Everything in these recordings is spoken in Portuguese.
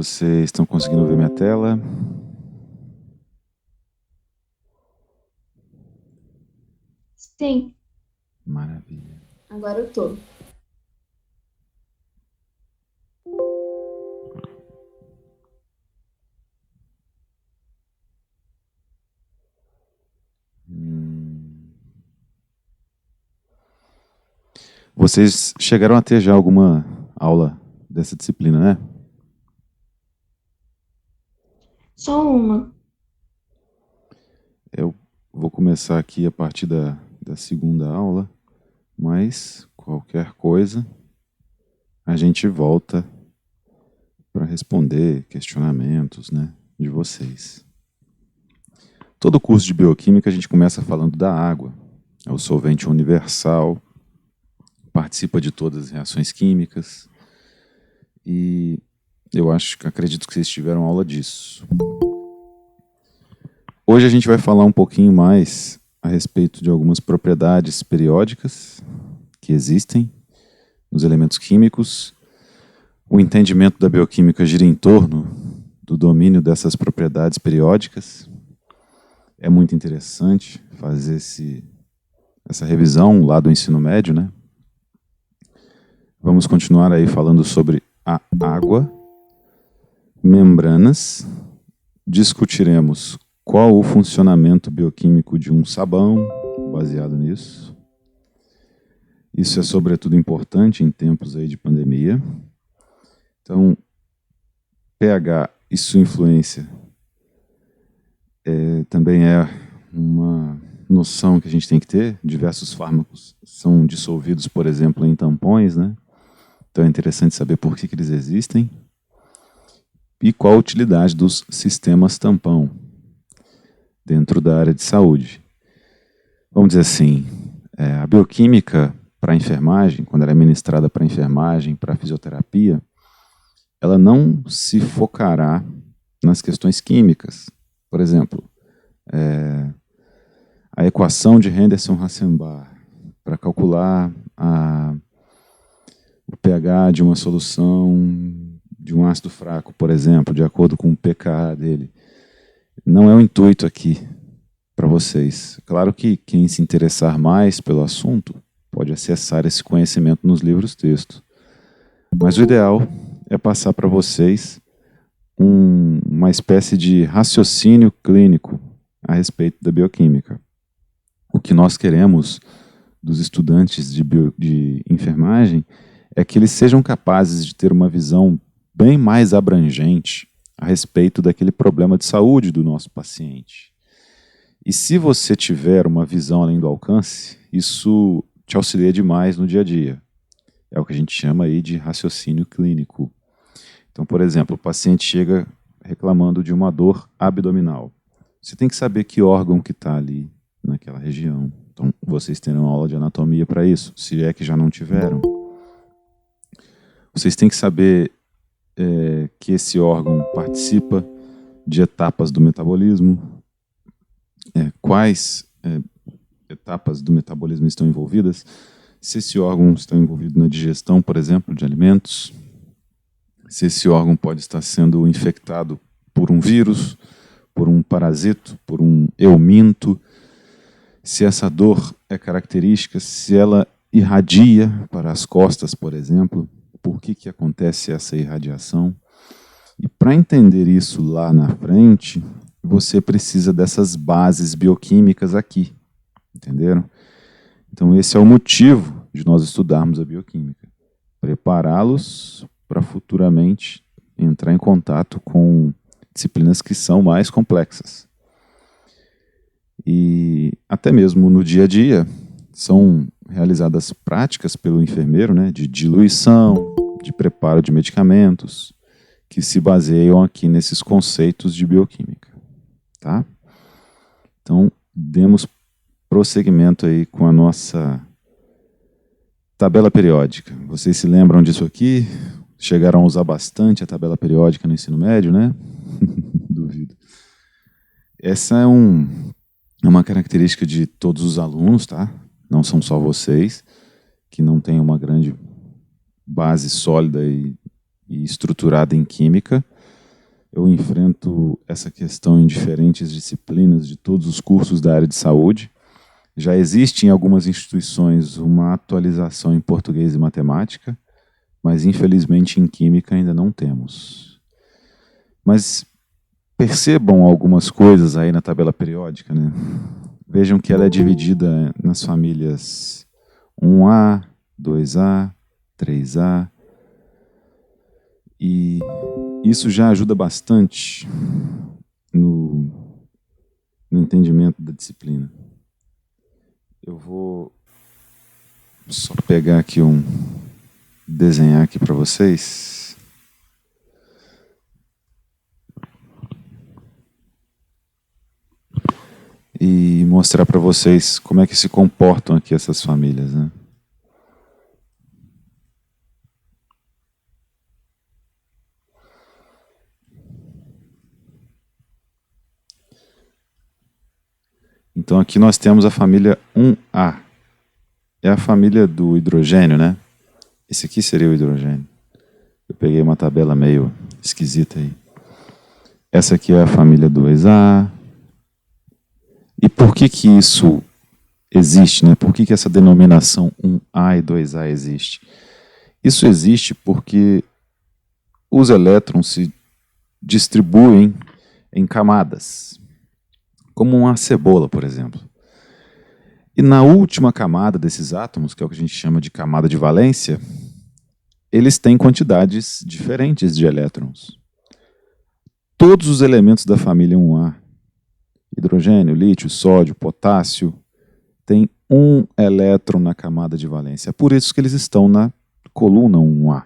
Vocês estão conseguindo ver minha tela? Sim, Maravilha. agora eu tô. Hum. Vocês chegaram a ter já alguma aula dessa disciplina, né? Só uma. Eu vou começar aqui a partir da segunda aula, mas qualquer coisa a gente volta para responder questionamentos, né, de vocês. Todo curso de bioquímica a gente começa falando da água. É o solvente universal, participa de todas as reações químicas e acredito que vocês tiveram aula disso. Hoje a gente vai falar um pouquinho mais a respeito de algumas propriedades periódicas que existem nos elementos químicos. O entendimento da bioquímica gira em torno do domínio dessas propriedades periódicas. É muito interessante fazer essa revisão lá do ensino médio, né? Vamos continuar aí falando sobre a água, membranas, discutiremos qual o funcionamento bioquímico de um sabão, baseado nisso. Isso é sobretudo importante em tempos aí de pandemia. Então, pH e sua influência também é uma noção que a gente tem que ter. Diversos fármacos são dissolvidos, por exemplo, em tampões, né? Então é interessante saber por que eles existem e qual a utilidade dos sistemas tampão dentro da área de saúde. Vamos dizer assim, a bioquímica para a enfermagem, quando ela é ministrada para a enfermagem, para a fisioterapia, ela não se focará nas questões químicas. Por exemplo, a equação de Henderson-Hassenbalch para calcular o pH de uma solução de um ácido fraco, por exemplo, de acordo com o pKa dele. Não é o intuito aqui para vocês. Claro que quem se interessar mais pelo assunto pode acessar esse conhecimento nos livros textos. Mas o ideal é passar para vocês uma espécie de raciocínio clínico a respeito da bioquímica. O que nós queremos dos estudantes de enfermagem é que eles sejam capazes de ter uma visão bem mais abrangente a respeito daquele problema de saúde do nosso paciente. E se você tiver uma visão além do alcance, isso te auxilia demais no dia a dia. É o que a gente chama aí de raciocínio clínico. Então, por exemplo, o paciente chega reclamando de uma dor abdominal. Você tem que saber que órgão que está ali naquela região. Então, vocês terão aula de anatomia para isso, se é que já não tiveram. Vocês têm que saber que esse órgão participa de etapas do metabolismo, quais etapas do metabolismo estão envolvidas, se esse órgão está envolvido na digestão, por exemplo, de alimentos, se esse órgão pode estar sendo infectado por um vírus, por um parasito, por um euminto, se essa dor é característica, se ela irradia para as costas, por exemplo, por que acontece essa irradiação. E para entender isso lá na frente, você precisa dessas bases bioquímicas aqui, entenderam? Então esse é o motivo de nós estudarmos a bioquímica, prepará-los para futuramente entrar em contato com disciplinas que são mais complexas. E até mesmo no dia a dia são realizadas práticas pelo enfermeiro, né, de diluição, de preparo de medicamentos, que se baseiam aqui nesses conceitos de bioquímica. Tá? Então, demos prosseguimento aí com a nossa tabela periódica. Vocês se lembram disso aqui? Chegaram a usar bastante a tabela periódica no ensino médio, né? Duvido. Essa é uma característica de todos os alunos, tá? Não são só vocês, que não têm uma grande base sólida e estruturada em química. eu enfrento essa questão em diferentes disciplinas de todos os cursos da área de saúde. Já existe em algumas instituições uma atualização em português e matemática, mas infelizmente em química ainda não temos. Mas percebam algumas coisas aí na tabela periódica, né? Vejam que ela é dividida nas famílias 1A, 2A, 3A, e isso já ajuda bastante no entendimento da disciplina. Eu vou só pegar aqui desenhar aqui para vocês. E mostrar para vocês como é que se comportam aqui essas famílias, né? Então aqui nós temos a família 1A. É a família do hidrogênio, né? Esse aqui seria o hidrogênio. Eu peguei uma tabela meio esquisita aí. Essa aqui é a família 2A. E por que que isso existe, né? Por que que essa denominação 1A e 2A existe? Isso existe porque os elétrons se distribuem em camadas, como uma cebola, por exemplo. E na última camada desses átomos, que é o que a gente chama de camada de valência, eles têm quantidades diferentes de elétrons. Todos os elementos da família 1A, hidrogênio, lítio, sódio, potássio, têm um elétron na camada de valência. É por isso que eles estão na coluna 1A.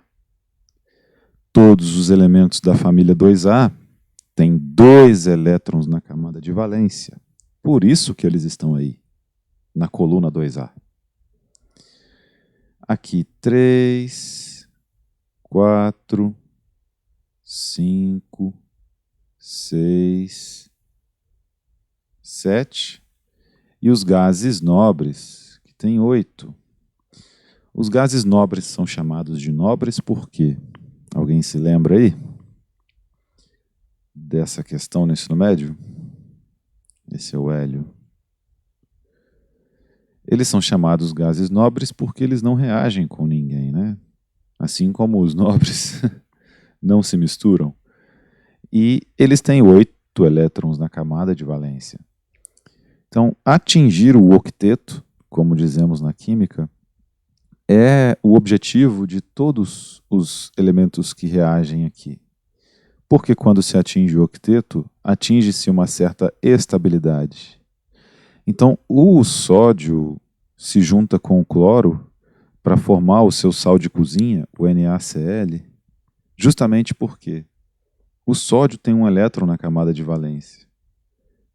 Todos os elementos da família 2A têm 2 elétrons na camada de valência. Por isso que eles estão aí, na coluna 2A. Aqui 3, 4, 5, 6, 7. E os gases nobres, que tem 8. Os gases nobres são chamados de nobres por quê? Alguém se lembra aí dessa questão no ensino médio? Esse é o hélio. Eles são chamados gases nobres porque eles não reagem com ninguém, né? Assim como os nobres não se misturam. E eles têm 8 elétrons na camada de valência. Então, atingir o octeto, como dizemos na química, é o objetivo de todos os elementos que reagem aqui. Porque quando se atinge o octeto, atinge-se uma certa estabilidade. Então, o sódio se junta com o cloro para formar o seu sal de cozinha, o NaCl, justamente porque o sódio tem um elétron na camada de valência.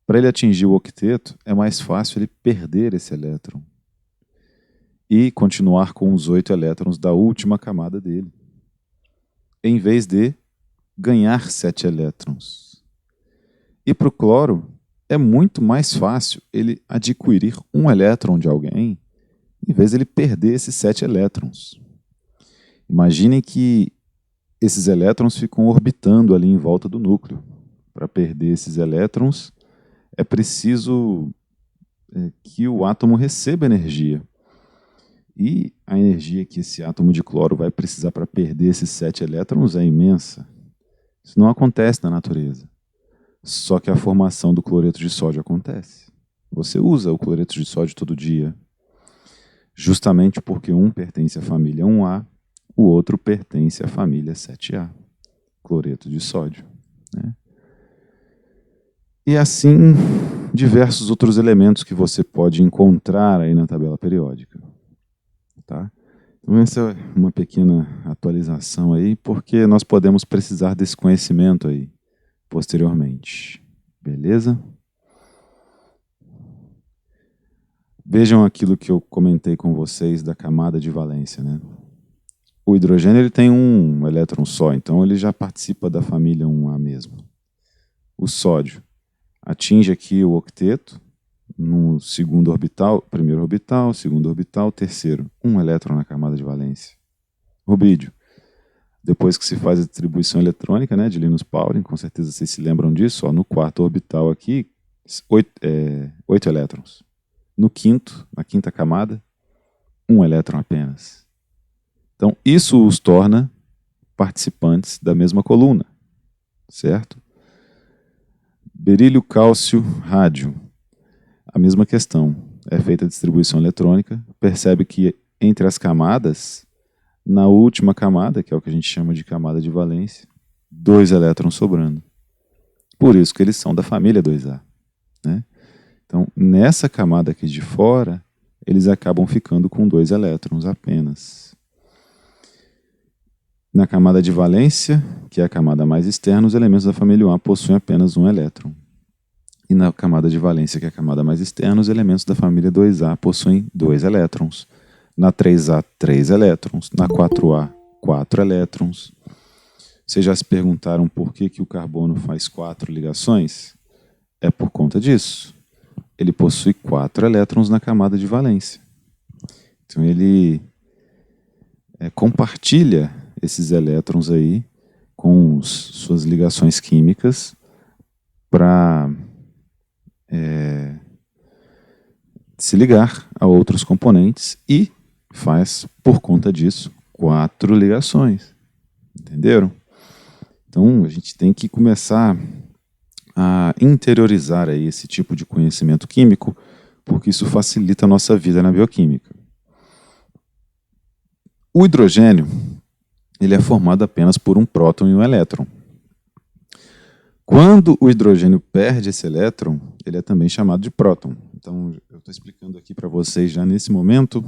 Para ele atingir o octeto, é mais fácil ele perder esse elétron e continuar com os 8 elétrons da última camada dele, em vez de ganhar 7 elétrons. E para o cloro, é muito mais fácil ele adquirir um elétron de alguém, em vez de ele perder esses 7 elétrons. Imaginem que esses elétrons ficam orbitando ali em volta do núcleo. Para perder esses elétrons, é preciso que o átomo receba energia. E a energia que esse átomo de cloro vai precisar para perder esses 7 elétrons é imensa. Isso não acontece na natureza. Só que a formação do cloreto de sódio acontece. Você usa o cloreto de sódio todo dia, justamente porque um pertence à família 1A, o outro pertence à família 7A, cloreto de sódio, né? E assim, diversos outros elementos que você pode encontrar aí na tabela periódica. Tá? Então essa é uma pequena atualização aí, porque nós podemos precisar desse conhecimento aí posteriormente. Beleza? Vejam aquilo que eu comentei com vocês da camada de valência, né? O hidrogênio ele tem um elétron só, então ele já participa da família 1A mesmo. O sódio atinge aqui o octeto, no segundo orbital, primeiro orbital, segundo orbital, terceiro. Um elétron na camada de valência. Rubídio depois que se faz a distribuição eletrônica, né, de Linus Pauling, com certeza vocês se lembram disso, ó, no quarto orbital aqui, 8 elétrons. No quinto, na quinta camada, 1 elétron apenas. Então, isso os torna participantes da mesma coluna, certo? Berílio, cálcio, rádio. A mesma questão. É feita a distribuição eletrônica, percebe que entre as camadas, na última camada, que é o que a gente chama de camada de valência, 2 elétrons sobrando. Por isso que eles são da família 2A. Né? Então, nessa camada aqui de fora, eles acabam ficando com 2 elétrons apenas. Na camada de valência, que é a camada mais externa, os elementos da família 1A possuem apenas 1 elétron. E na camada de valência, que é a camada mais externa, os elementos da família 2A possuem 2 elétrons. Na 3A, 3 elétrons. Na 4A, 4 elétrons. Vocês já se perguntaram por que o carbono faz 4 ligações? É por conta disso. Ele possui 4 elétrons na camada de valência. Então ele compartilha esses elétrons aí com suas ligações químicas para se ligar a outros componentes e faz, por conta disso, 4 ligações. Entenderam? Então, a gente tem que começar a interiorizar aí esse tipo de conhecimento químico, porque isso facilita a nossa vida na bioquímica. O hidrogênio, ele é formado apenas por um próton e um elétron. Quando o hidrogênio perde esse elétron, ele é também chamado de próton. Então, eu estou explicando aqui para vocês já nesse momento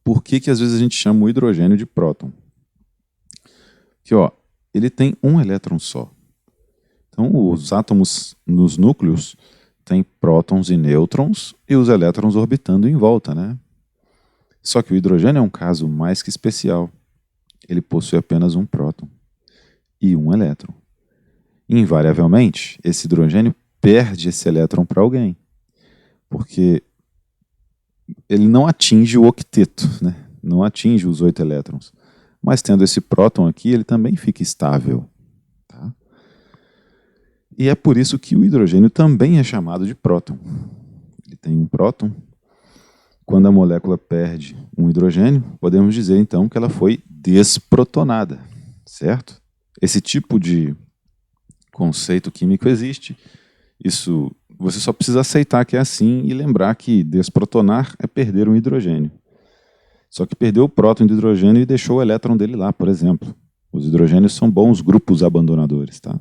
por que às vezes a gente chama o hidrogênio de próton. Que, ó, ele tem um elétron só. Então, os átomos nos núcleos têm prótons e nêutrons e os elétrons orbitando em volta, né? Só que o hidrogênio é um caso mais que especial. Ele possui apenas um próton e um elétron. Invariavelmente, esse hidrogênio perde esse elétron para alguém, porque ele não atinge o octeto, né? Não atinge os 8 elétrons. Mas tendo esse próton aqui, ele também fica estável. Tá? E é por isso que o hidrogênio também é chamado de próton. Ele tem um próton. Quando a molécula perde um hidrogênio, podemos dizer então que ela foi desprotonada, certo? Esse tipo de conceito químico existe. Isso você só precisa aceitar que é assim e lembrar que desprotonar é perder um hidrogênio. Só que perdeu o próton do hidrogênio e deixou o elétron dele lá, por exemplo. Os hidrogênios são bons grupos abandonadores, tá?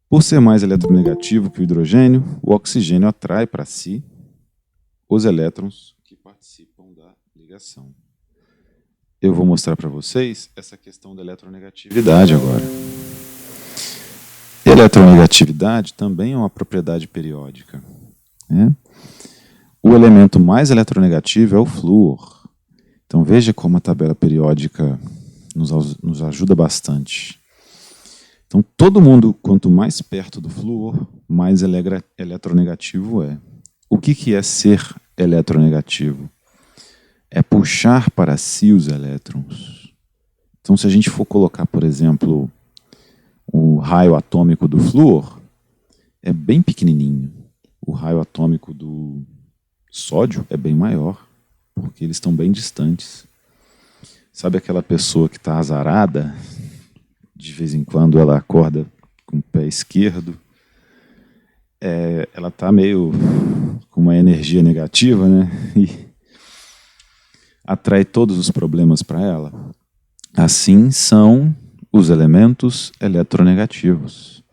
Por ser mais eletronegativo que o hidrogênio, o oxigênio atrai para si os elétrons que participam da ligação. Eu vou mostrar para vocês essa questão da eletronegatividade agora. Eletronegatividade também é uma propriedade periódica. Né? O elemento mais eletronegativo é o flúor. Então veja como a tabela periódica nos ajuda bastante. Então todo mundo, quanto mais perto do flúor, mais eletronegativo é. O que é ser eletronegativo? É puxar para si os elétrons. Então se a gente for colocar, por exemplo, o raio atômico do flúor, é bem pequenininho. O raio atômico do sódio é bem maior, porque eles estão bem distantes. Sabe aquela pessoa que está azarada? De vez em quando ela acorda com o pé esquerdo. Ela está meio com uma energia negativa, né? E atrai todos os problemas para ela. Assim são os elementos eletronegativos.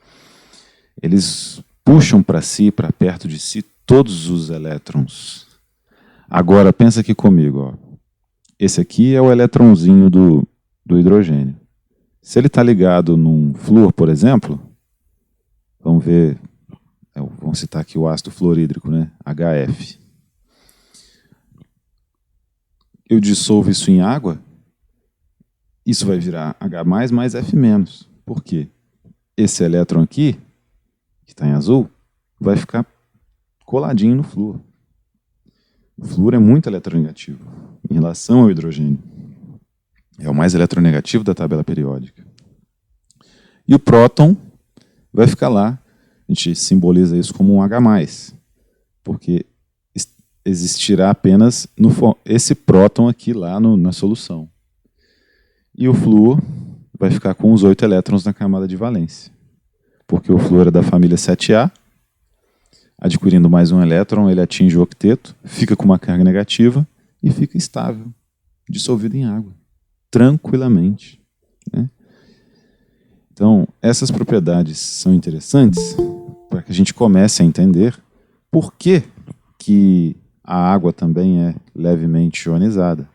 Eles puxam para si, para perto de si, todos os elétrons. Agora, pensa aqui comigo. Ó. Esse aqui é o eletronzinho do hidrogênio. Se ele está ligado num flúor, por exemplo, vamos ver, vamos citar aqui o ácido fluorídrico, né? HF. Eu dissolvo isso em água, isso vai virar H+, mais F-. Por quê? Esse elétron aqui, que está em azul, vai ficar coladinho no flúor. O flúor é muito eletronegativo em relação ao hidrogênio. É o mais eletronegativo da tabela periódica. E o próton vai ficar lá. A gente simboliza isso como um H+, porque existirá apenas esse próton aqui lá na solução. E o flúor vai ficar com os 8 elétrons na camada de valência, porque o flúor é da família 7A, adquirindo mais um elétron, ele atinge o octeto, fica com uma carga negativa e fica estável, dissolvido em água, tranquilamente, né? Então, essas propriedades são interessantes para que a gente comece a entender por que a água também é levemente ionizada.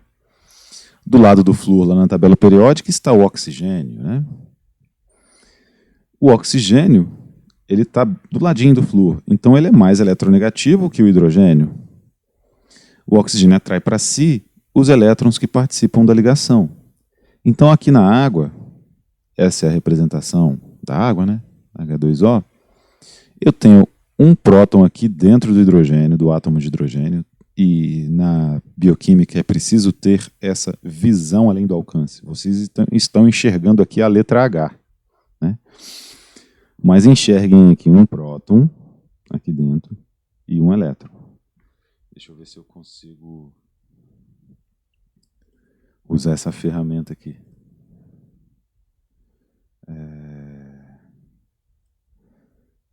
Do lado do flúor, lá na tabela periódica, está o oxigênio, né? O oxigênio, ele está do ladinho do flúor, então ele é mais eletronegativo que o hidrogênio. O oxigênio atrai para si os elétrons que participam da ligação. Então, aqui na água, essa é a representação da água, né? H2O. Eu tenho um próton aqui dentro do hidrogênio, do átomo de hidrogênio, e na bioquímica é preciso ter essa visão além do alcance. Vocês estão enxergando aqui a letra H, né? Mas enxerguem aqui um próton, aqui dentro, e um elétron. Deixa eu ver se eu consigo usar essa ferramenta aqui.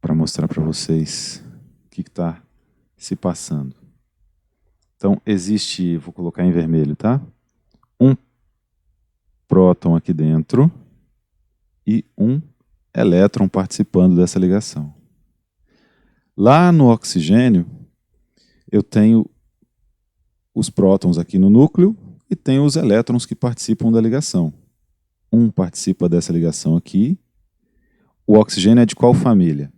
Para mostrar para vocês o que está se passando. Então, existe, vou colocar em vermelho, tá? Um próton aqui dentro e um elétron participando dessa ligação. Lá no oxigênio, eu tenho os prótons aqui no núcleo e tenho os elétrons que participam da ligação. Um participa dessa ligação aqui. O oxigênio é de qual família?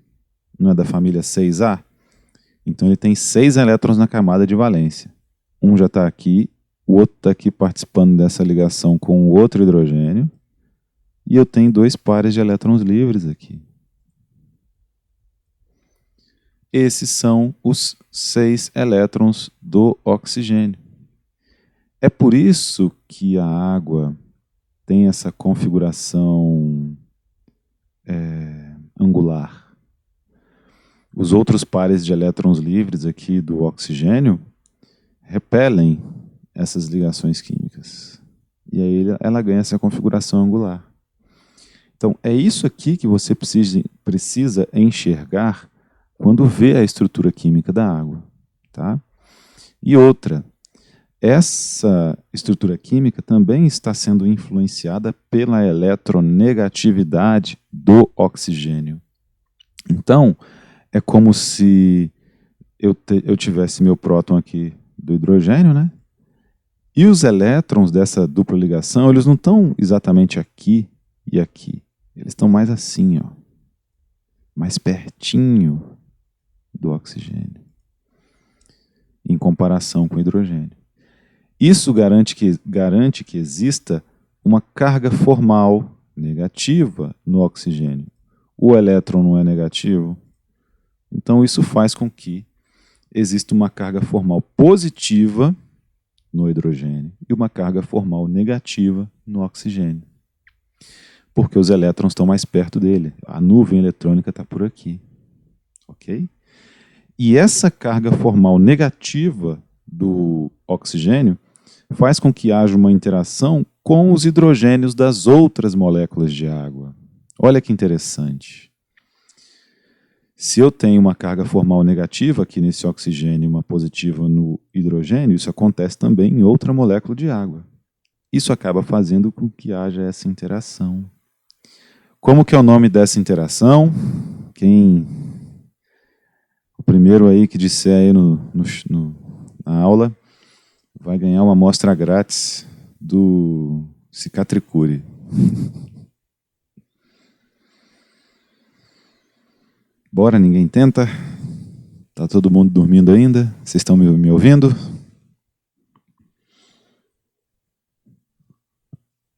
Não é da família 6A? Então ele tem 6 elétrons na camada de valência. Um já está aqui, o outro está aqui participando dessa ligação com o outro hidrogênio. E eu tenho 2 pares de elétrons livres aqui. Esses são os 6 elétrons do oxigênio. É por isso que a água tem essa configuração angular. Os outros pares de elétrons livres aqui do oxigênio repelem essas ligações químicas. E aí ela ganha essa configuração angular. Então, é isso aqui que você precisa enxergar quando vê a estrutura química da água, tá? E outra, essa estrutura química também está sendo influenciada pela eletronegatividade do oxigênio. Então, é como se eu tivesse meu próton aqui do hidrogênio, né? E os elétrons dessa dupla ligação, eles não estão exatamente aqui e aqui. Eles estão mais assim, ó, mais pertinho do oxigênio, em comparação com o hidrogênio. Isso garante que exista uma carga formal negativa no oxigênio. O elétron não é negativo, então isso faz com que exista uma carga formal positiva no hidrogênio e uma carga formal negativa no oxigênio. Porque os elétrons estão mais perto dele. A nuvem eletrônica está por aqui. Ok? E essa carga formal negativa do oxigênio faz com que haja uma interação com os hidrogênios das outras moléculas de água. Olha que interessante. Se eu tenho uma carga formal negativa aqui nesse oxigênio e uma positiva no hidrogênio, isso acontece também em outra molécula de água. Isso acaba fazendo com que haja essa interação. Como que é o nome dessa interação? O primeiro aí que disser aí na aula vai ganhar uma amostra grátis do Cicatricure. Bora, ninguém tenta? Tá todo mundo dormindo ainda? Vocês estão me ouvindo?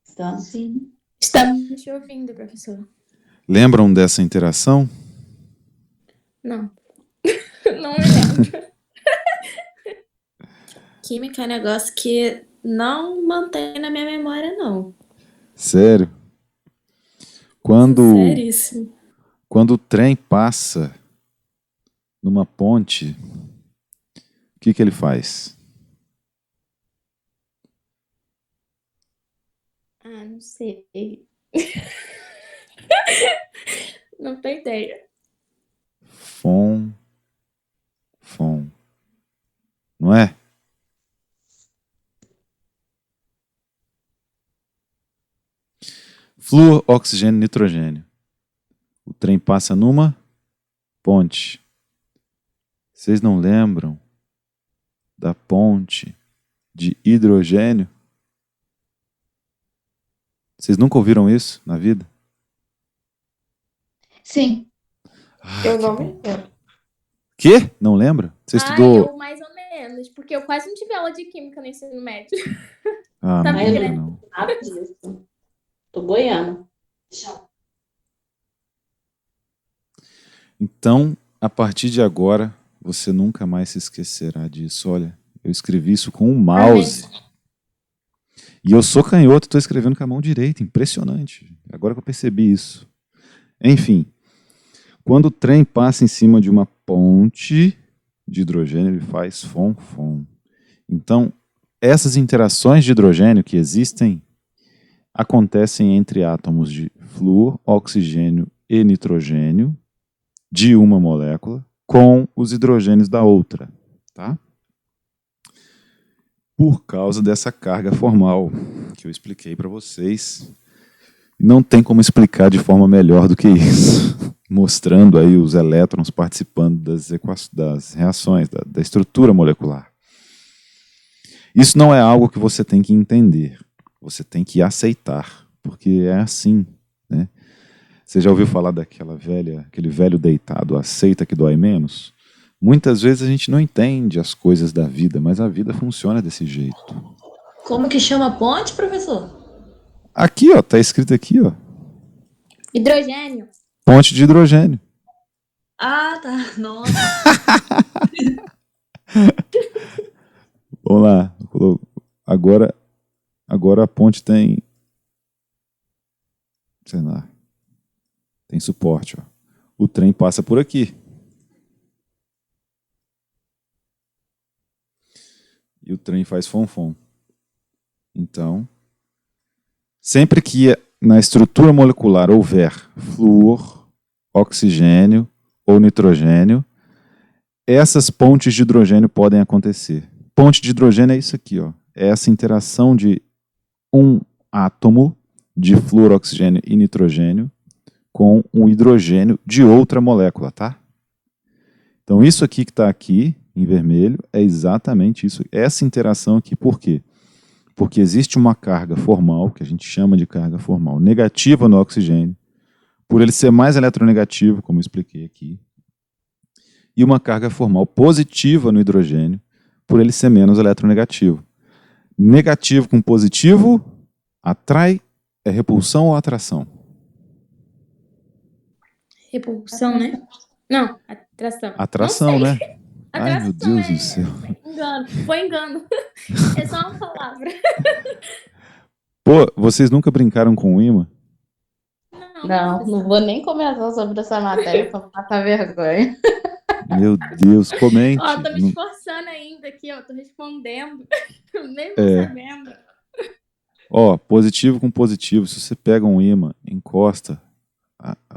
Está sim. Estamos te ouvindo, professor. Lembram dessa interação? Não. Não me lembro. Química é um negócio que Não mantém na minha memória, não. Sério? Quando Seríssimo. o trem passa numa ponte, o que ele faz? Ah, não sei. Não tenho ideia. Fom. Não é? Flúor, oxigênio, nitrogênio. O trem passa numa ponte. Vocês não lembram da ponte de hidrogênio? Vocês nunca ouviram isso na vida? Sim. Eu Que não bom. me lembro. Quê? Não lembra? Você estudou? Eu mais ou menos, porque eu quase não tive aula de química no ensino médio. Ah, não Sabia, lembro né? não. Nada disso. Tô boiando. Então, a partir de agora, você nunca mais se esquecerá disso. Olha, eu escrevi isso com um mouse. E eu sou canhoto, estou escrevendo com a mão direita. Impressionante. Agora que eu percebi isso. Enfim, quando o trem passa em cima de uma ponte de hidrogênio, ele faz fom. Então, essas interações de hidrogênio que existem acontecem entre átomos de flúor, oxigênio e nitrogênio de uma molécula com os hidrogênios da outra, tá? Por causa dessa carga formal que eu expliquei para vocês. Não tem como explicar de forma melhor do que isso, mostrando aí os elétrons participando das reações, da estrutura molecular. Isso não é algo que você tem que entender, você tem que aceitar, porque é assim, né? Você já ouviu falar aquele velho deitado, aceita que dói menos? Muitas vezes a gente não entende as coisas da vida, mas a vida funciona desse jeito. Como que chama a ponte, professor? Aqui, ó, tá escrito aqui, ó. Hidrogênio. Ponte de hidrogênio. Ah, tá. Nossa. Vamos lá. Agora a ponte tem, sei lá, tem suporte, ó. O trem passa por aqui. E o trem faz fom. Então, sempre que na estrutura molecular houver flúor, oxigênio ou nitrogênio, essas pontes de hidrogênio podem acontecer. Ponte de hidrogênio é isso aqui, ó. É essa interação de um átomo de flúor, oxigênio e nitrogênio com um hidrogênio de outra molécula, tá? Então isso aqui que está aqui, em vermelho, é exatamente isso. Essa interação aqui, por quê? Porque existe uma carga formal, que a gente chama de carga formal, negativa no oxigênio, por ele ser mais eletronegativo, como eu expliquei aqui, e uma carga formal positiva no hidrogênio, por ele ser menos eletronegativo. Negativo com positivo, atrai, é repulsão ou atração? Repulsão, né? Não, atração. Atração, Não sei. né? Ai, meu Deus do céu. Engano. Foi engano. É só uma palavra. Pô, vocês nunca brincaram com o ímã? Não vou nem comentar sobre essa matéria pra passar vergonha. Meu Deus, comente. Ó, tô me esforçando ainda aqui, ó. Tô respondendo. Mesmo sabendo. Ó, positivo com positivo. Se você pega um ímã, encosta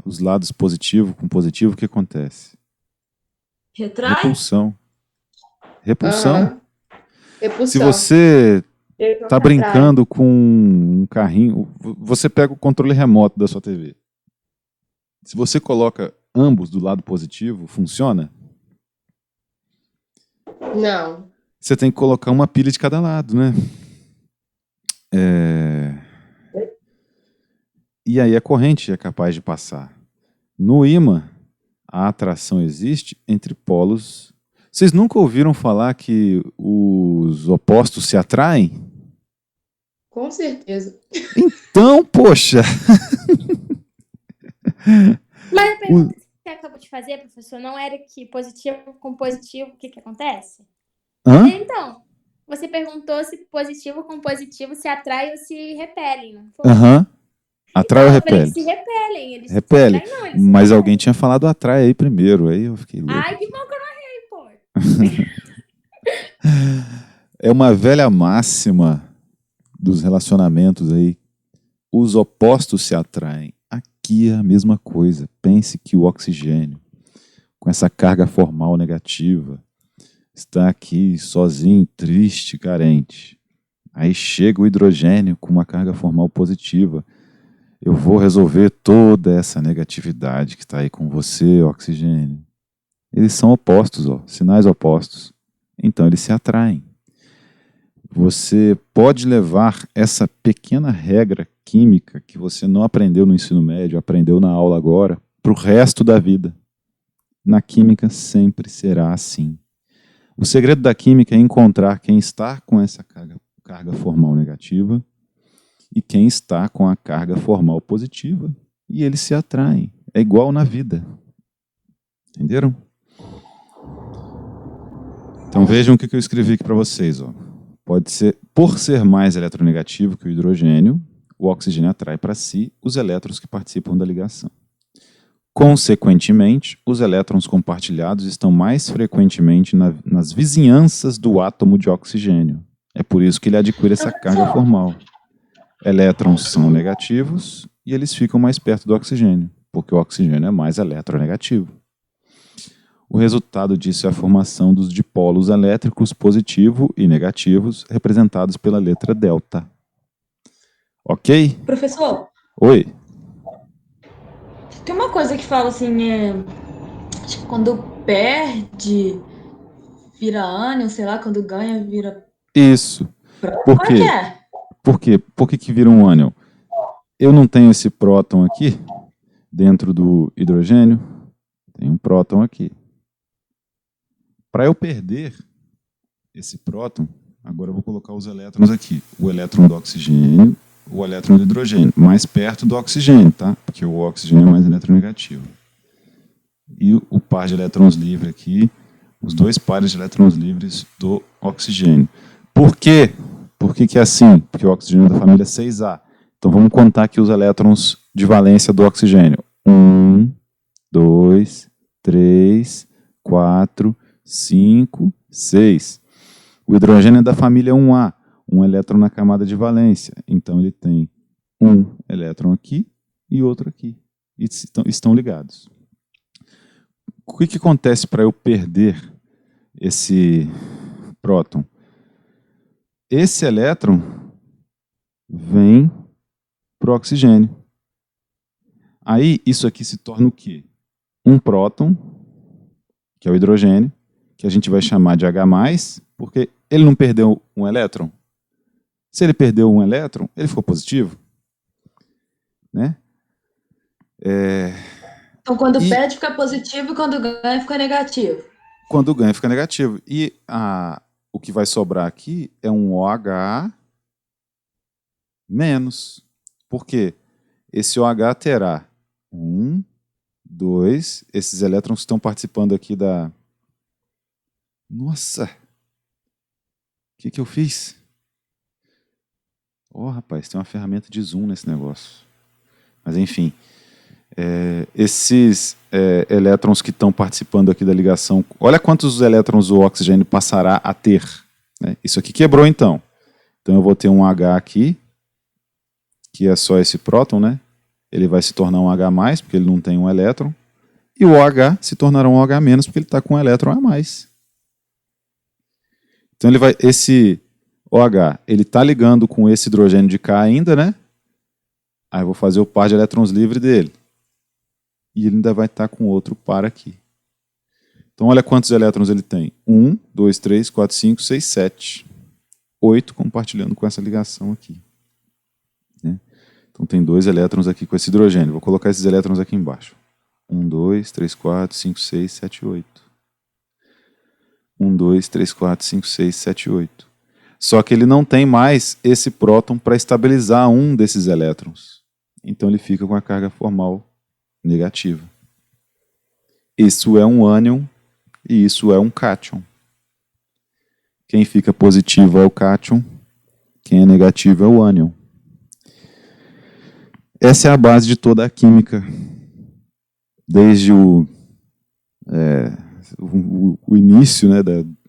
os lados positivo com positivo, o que acontece? Retrai? Repulsão. Repulsão. Uhum. Repulsão. Se você tá brincando com um carrinho, você pega o controle remoto da sua TV. Se você coloca ambos do lado positivo, funciona? Não. Você tem que colocar uma pilha de cada lado, né? E aí a corrente é capaz de passar. No ímã, a atração existe entre polos. Vocês nunca ouviram falar que os opostos se atraem? Com certeza. Então, poxa! Mas a pergunta que você acabou de fazer, professor, não era que positivo com positivo, o que acontece? Hã? Então, Você perguntou se positivo com positivo se atrai ou se repelem, não foi? Aham. Atrai ou Eu falei que repele? se repelem. Eles Repele. se atraem, não, eles se Mas repelem. alguém tinha falado atrai aí primeiro, aí eu fiquei louco. Ai, que bom que eu não errei, pô. É uma velha máxima dos relacionamentos aí. Os opostos se atraem. Aqui é a mesma coisa. Pense que o oxigênio, com essa carga formal negativa, está aqui sozinho, triste, carente. Aí chega o hidrogênio com uma carga formal positiva. Eu vou resolver toda essa negatividade que está aí com você, oxigênio. Eles são opostos, ó, sinais opostos. Então eles se atraem. Você pode levar essa pequena regra química que você não aprendeu no ensino médio, aprendeu na aula agora, para o resto da vida. Na química sempre será assim. O segredo da química é encontrar quem está com essa carga formal negativa e quem está com a carga formal positiva. E eles se atraem. É igual na vida. Entenderam? Então vejam o que eu escrevi aqui para vocês. Ó. Pode ser, por ser mais eletronegativo que o hidrogênio, o oxigênio atrai para si os elétrons que participam da ligação. Consequentemente, os elétrons compartilhados estão mais frequentemente nas vizinhanças do átomo de oxigênio. É por isso que ele adquire essa carga formal. Elétrons são negativos e eles ficam mais perto do oxigênio, porque o oxigênio é mais eletronegativo. O resultado disso é a formação dos dipolos elétricos positivo e negativos, representados pela letra delta. Ok? Professor, Oi. tem uma coisa que fala assim, tipo, quando perde, vira ânion, sei lá, quando ganha, vira... Isso. Por Como é que quê? é? Por quê? Por que vira um ânion? Eu não tenho esse próton aqui, dentro do hidrogênio. Tem um próton aqui. Para eu perder esse próton, agora eu vou colocar os elétrons aqui. O elétron do oxigênio, o elétron do hidrogênio, mais perto do oxigênio, tá? Porque o oxigênio é mais eletronegativo. E o par de elétrons livres aqui, os dois pares de elétrons livres do oxigênio. Por quê? Por que é assim? Porque o oxigênio é da família 6A. Então vamos contar aqui os elétrons de valência do oxigênio. 1, 2, 3, 4, 5, 6. O hidrogênio é da família 1A, um elétron na camada de valência. Então ele tem um elétron aqui e outro aqui. E estão ligados. O que acontece para eu perder esse próton? Esse elétron vem para o oxigênio. Aí isso aqui se torna o quê? Um próton, que é o hidrogênio, que a gente vai chamar de H+, porque ele não perdeu um elétron. Se ele perdeu um elétron, ele ficou positivo. Né? Então, quando perde, fica positivo, e quando ganha, fica negativo. Quando ganha, fica negativo. E o que vai sobrar aqui é um OH menos. Por quê? Esse OH terá 1, 2, esses elétrons que estão participando aqui da... Nossa! O que eu fiz? Rapaz, tem uma ferramenta de zoom nesse negócio. Mas enfim, esses elétrons que estão participando aqui da ligação, olha quantos elétrons o oxigênio passará a ter. Né? Isso aqui quebrou então. Então eu vou ter um H aqui, que é só esse próton, né? Ele vai se tornar um H+, porque ele não tem um elétron. E o OH se tornará um OH-, porque ele está com um elétron a mais. Então esse OH, ele está ligando com esse hidrogênio de cá ainda, né? Aí eu vou fazer o par de elétrons livre dele. E ele ainda vai estar com outro par aqui. Então olha quantos elétrons ele tem. 1, 2, 3, 4, 5, 6, 7. 8 compartilhando com essa ligação aqui. Né? Então tem 2 elétrons aqui com esse hidrogênio. Vou colocar esses elétrons aqui embaixo. 1, 2, 3, 4, 5, 6, 7, 8. 1, 2, 3, 4, 5, 6, 7, 8. Só que ele não tem mais esse próton para estabilizar um desses elétrons. Então ele fica com a carga formal negativa. Isso é um ânion e isso é um cátion. Quem fica positivo é o cátion, quem é negativo é o ânion. Essa é a base de toda a química, desde o início, né,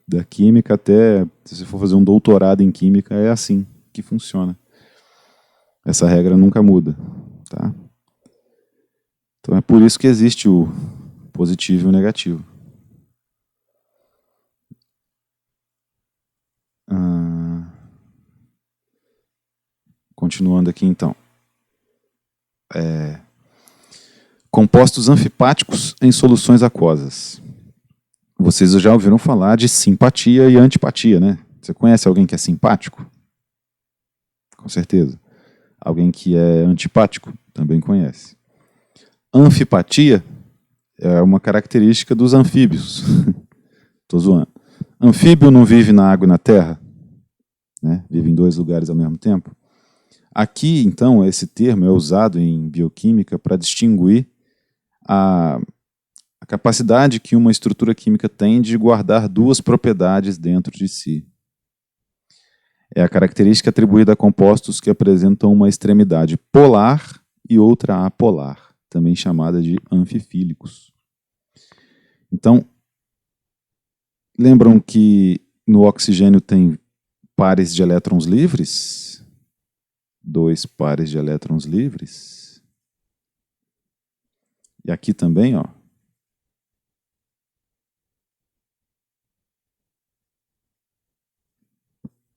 da química até, se você for fazer um doutorado em química, é assim que funciona. Essa regra nunca muda, tá? Então é por isso que existe o positivo e o negativo. Continuando aqui então. Compostos anfipáticos em soluções aquosas. Vocês já ouviram falar de simpatia e antipatia, né? Você conhece alguém que é simpático? Com certeza. Alguém que é antipático? Também conhece. Anfipatia é uma característica dos anfíbios. Estou zoando. Anfíbio não vive na água e na terra, né? Vive em dois lugares ao mesmo tempo. Aqui, então, esse termo é usado em bioquímica para distinguir a capacidade que uma estrutura química tem de guardar duas propriedades dentro de si. É a característica atribuída a compostos que apresentam uma extremidade polar e outra apolar, também chamada de anfifílicos. Então, lembram que no oxigênio tem pares de elétrons livres? 2 pares de elétrons livres. E aqui também, ó.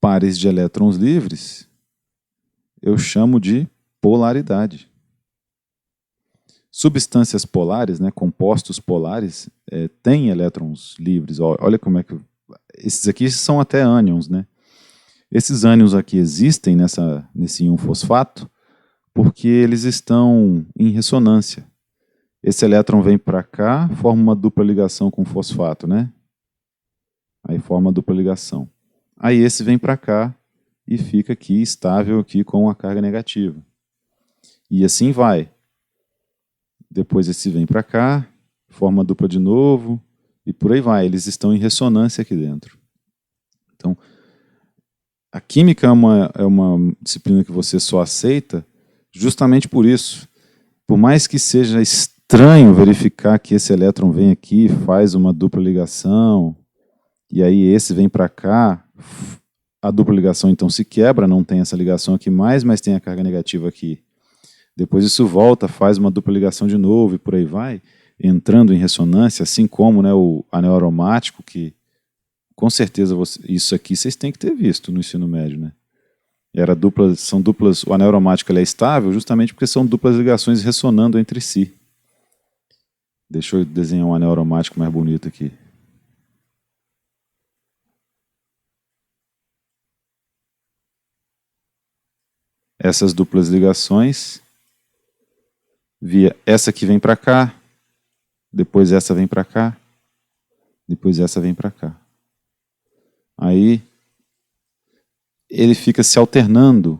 Pares de elétrons livres, eu chamo de polaridade. Substâncias polares, né, compostos polares, têm elétrons livres. Olha como é que... Esses aqui são até ânions, né? Esses ânions aqui existem nesse íon fosfato porque eles estão em ressonância. Esse elétron vem para cá, forma uma dupla ligação com o fosfato, né? Aí forma a dupla ligação. Aí esse vem para cá e fica aqui estável aqui com a carga negativa. E assim vai. Depois esse vem para cá, forma a dupla de novo e por aí vai. Eles estão em ressonância aqui dentro. Então, a química é uma disciplina que você só aceita justamente por isso. Por mais que seja estranho verificar que esse elétron vem aqui, faz uma dupla ligação, e aí esse vem para cá, a dupla ligação então se quebra, não tem essa ligação aqui mais, mas tem a carga negativa aqui. Depois isso volta, faz uma dupla ligação de novo e por aí vai, entrando em ressonância, assim como, né, o anel aromático, que com certeza isso aqui vocês têm que ter visto no ensino médio, né? São duplas, o anel aromático ele é estável justamente porque são duplas ligações ressonando entre si. Deixa eu desenhar um anel aromático mais bonito aqui. Essas duplas ligações, essa aqui vem para cá, depois essa vem para cá, depois essa vem para cá. Aí ele fica se alternando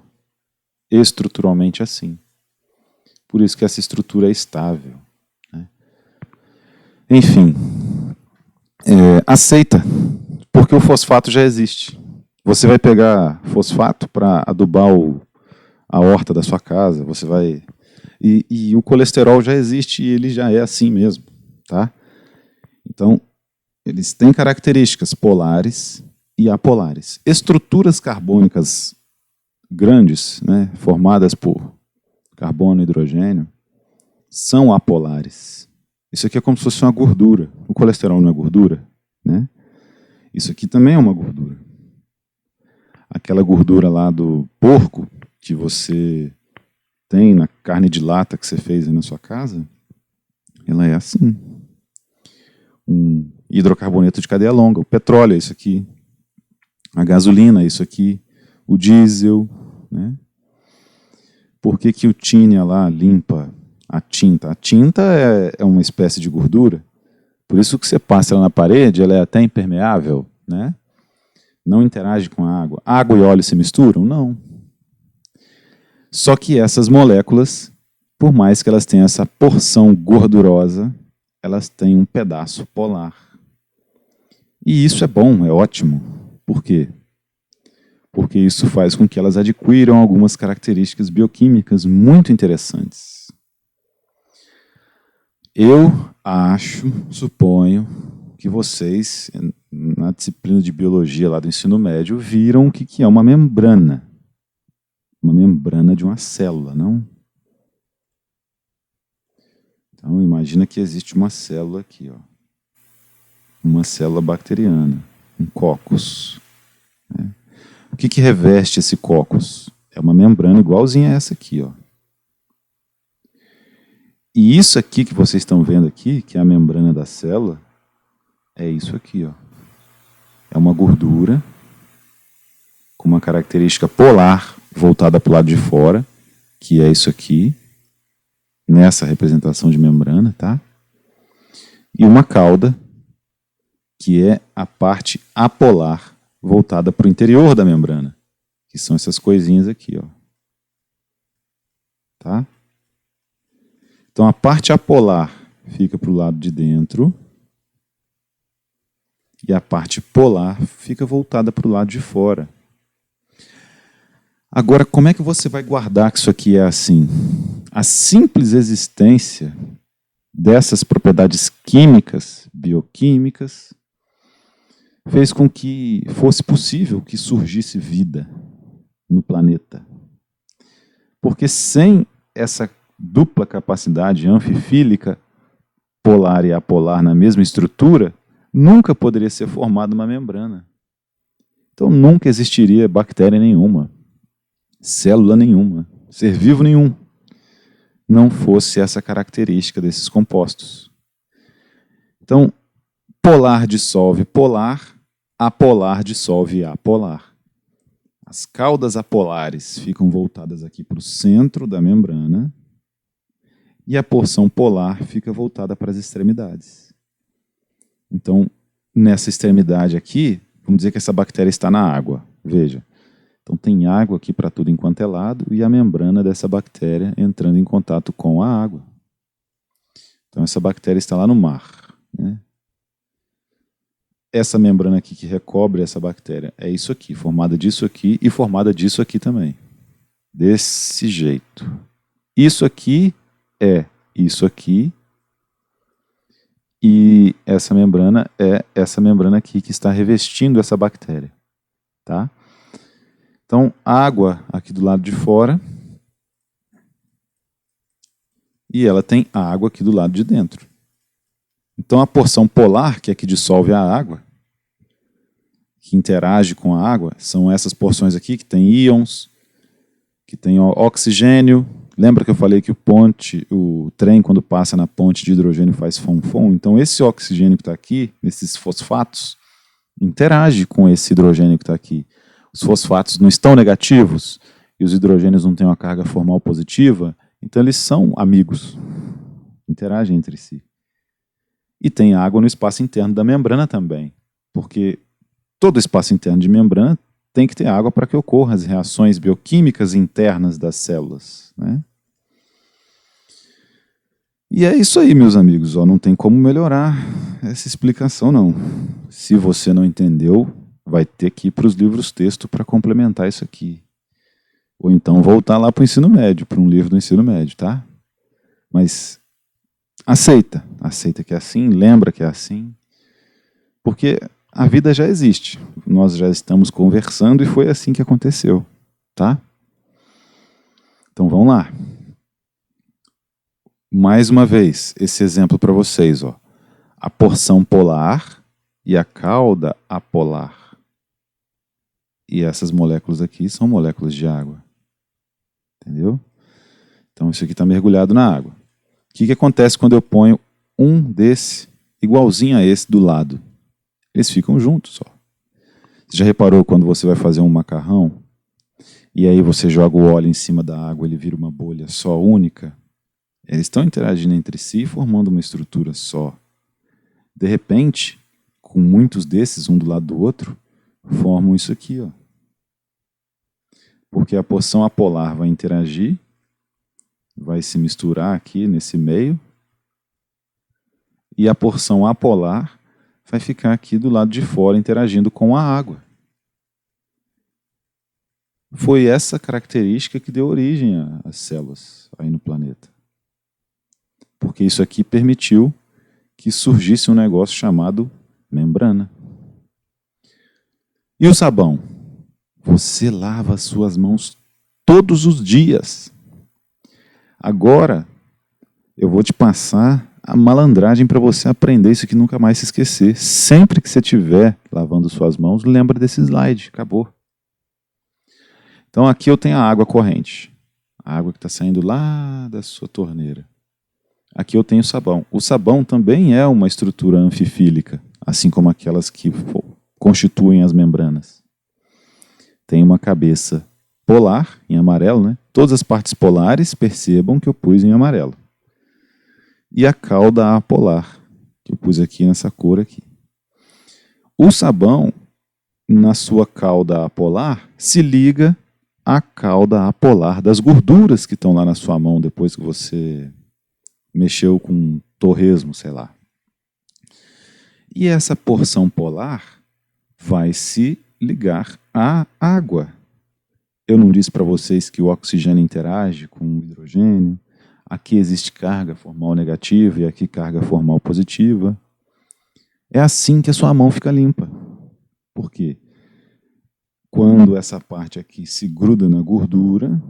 estruturalmente assim. Por isso que essa estrutura é estável, né? Enfim, aceita, porque o fosfato já existe. Você vai pegar fosfato para adubar a horta da sua casa, você vai... E o colesterol já existe e ele já é assim mesmo, tá? Então, eles têm características polares e apolares. Estruturas carbônicas grandes, né, formadas por carbono e hidrogênio, são apolares. Isso aqui é como se fosse uma gordura. O colesterol não é gordura, né? Isso aqui também é uma gordura. Aquela gordura lá do porco que você tem na carne de lata que você fez aí na sua casa, ela é assim. Um hidrocarboneto de cadeia longa. O petróleo é isso aqui. A gasolina é isso aqui. O diesel, né? Por que que o Tínea lá limpa a tinta? A tinta é uma espécie de gordura. Por isso que você passa ela na parede, ela é até impermeável, né? Não interage com a água. Água e óleo se misturam? Não. Só que essas moléculas, por mais que elas tenham essa porção gordurosa, elas têm um pedaço polar. E isso é bom, é ótimo. Por quê? Porque isso faz com que elas adquiram algumas características bioquímicas muito interessantes. Eu suponho, que vocês, na disciplina de biologia lá do ensino médio, viram o que é uma membrana. Uma membrana de uma célula, não? Então, imagina que existe uma célula aqui, ó. Uma célula bacteriana, um cocos. Né? O que reveste esse cocos? É uma membrana igualzinha a essa aqui, ó. E isso aqui que vocês estão vendo aqui, que é a membrana da célula, é isso aqui, ó. É uma gordura com uma característica polar voltada para o lado de fora, que é isso aqui, nessa representação de membrana, tá? E uma cauda, que é a parte apolar voltada para o interior da membrana, que são essas coisinhas aqui, ó. Tá? Então a parte apolar fica para o lado de dentro e a parte polar fica voltada para o lado de fora. Agora, como é que você vai guardar que isso aqui é assim? A simples existência dessas propriedades químicas, bioquímicas, fez com que fosse possível que surgisse vida no planeta. Porque sem essa dupla capacidade anfifílica, polar e apolar na mesma estrutura, nunca poderia ser formada uma membrana. Então nunca existiria bactéria nenhuma, célula nenhuma, ser vivo nenhum, não fosse essa característica desses compostos. Então, polar dissolve polar, apolar dissolve apolar. As caudas apolares ficam voltadas aqui para o centro da membrana e a porção polar fica voltada para as extremidades. Então, nessa extremidade aqui, vamos dizer que essa bactéria está na água. Veja. Então tem água aqui para tudo enquanto é lado e a membrana dessa bactéria entrando em contato com a água. Então essa bactéria está lá no mar. Né? Essa membrana aqui que recobre essa bactéria é isso aqui, formada disso aqui e formada disso aqui também. Desse jeito. Isso aqui é isso aqui e essa membrana é essa membrana aqui que está revestindo essa bactéria. Tá? Então, água aqui do lado de fora e ela tem água aqui do lado de dentro. Então, a porção polar, que é que dissolve a água, que interage com a água, são essas porções aqui que tem íons, que tem oxigênio. Lembra que eu falei que o trem, quando passa na ponte de hidrogênio, faz fom-fom? Então, esse oxigênio que está aqui, nesses fosfatos, interage com esse hidrogênio que está aqui. Os fosfatos não estão negativos e os hidrogênios não têm uma carga formal positiva, então eles são amigos, interagem entre si. E tem água no espaço interno da membrana também, porque todo espaço interno de membrana tem que ter água para que ocorram as reações bioquímicas internas das células. Né? E é isso aí, meus amigos, ó, não tem como melhorar essa explicação, não. Se você não entendeu, vai ter que ir para os livros texto para complementar isso aqui. Ou então voltar lá para o ensino médio, para um livro do ensino médio, tá? Mas aceita que é assim, lembra que é assim, porque a vida já existe. Nós já estamos conversando e foi assim que aconteceu, tá? Então vamos lá. Mais uma vez, esse exemplo para vocês, ó. A porção polar e a cauda apolar. E essas moléculas aqui são moléculas de água. Entendeu? Então isso aqui está mergulhado na água. O que acontece quando eu ponho um desse igualzinho a esse do lado? Eles ficam juntos, ó. Você já reparou quando você vai fazer um macarrão e aí você joga o óleo em cima da água, ele vira uma bolha só única? Eles estão interagindo entre si, formando uma estrutura só. De repente, com muitos desses, um do lado do outro, formam isso aqui, ó. Porque a porção apolar vai interagir, vai se misturar aqui nesse meio, e a porção apolar vai ficar aqui do lado de fora interagindo com a água. foi essa característica que deu origem às células aí no planeta. Porque isso aqui permitiu que surgisse um negócio chamado membrana. E o sabão? Você lava as suas mãos todos os dias. Agora, eu vou te passar a malandragem para você aprender isso aqui e nunca mais se esquecer. Sempre que você estiver lavando suas mãos, lembra desse slide. Acabou. Então aqui eu tenho a água corrente. A água que está saindo lá da sua torneira. Aqui eu tenho o sabão. O sabão também é uma estrutura anfifílica, assim como aquelas que constituem as membranas. Tem uma cabeça polar, em amarelo, né? Todas as partes polares, percebam que eu pus em amarelo. E a cauda apolar, que eu pus aqui nessa cor aqui. O sabão, na sua cauda apolar, se liga à cauda apolar das gorduras que estão lá na sua mão depois que você mexeu com torresmo, sei lá. E essa porção polar vai se ligar à água. Eu não disse para vocês que o oxigênio interage com o hidrogênio. Aqui existe carga formal negativa e aqui carga formal positiva. É assim que a sua mão fica limpa. Por quê? Quando essa parte aqui se gruda na gordura,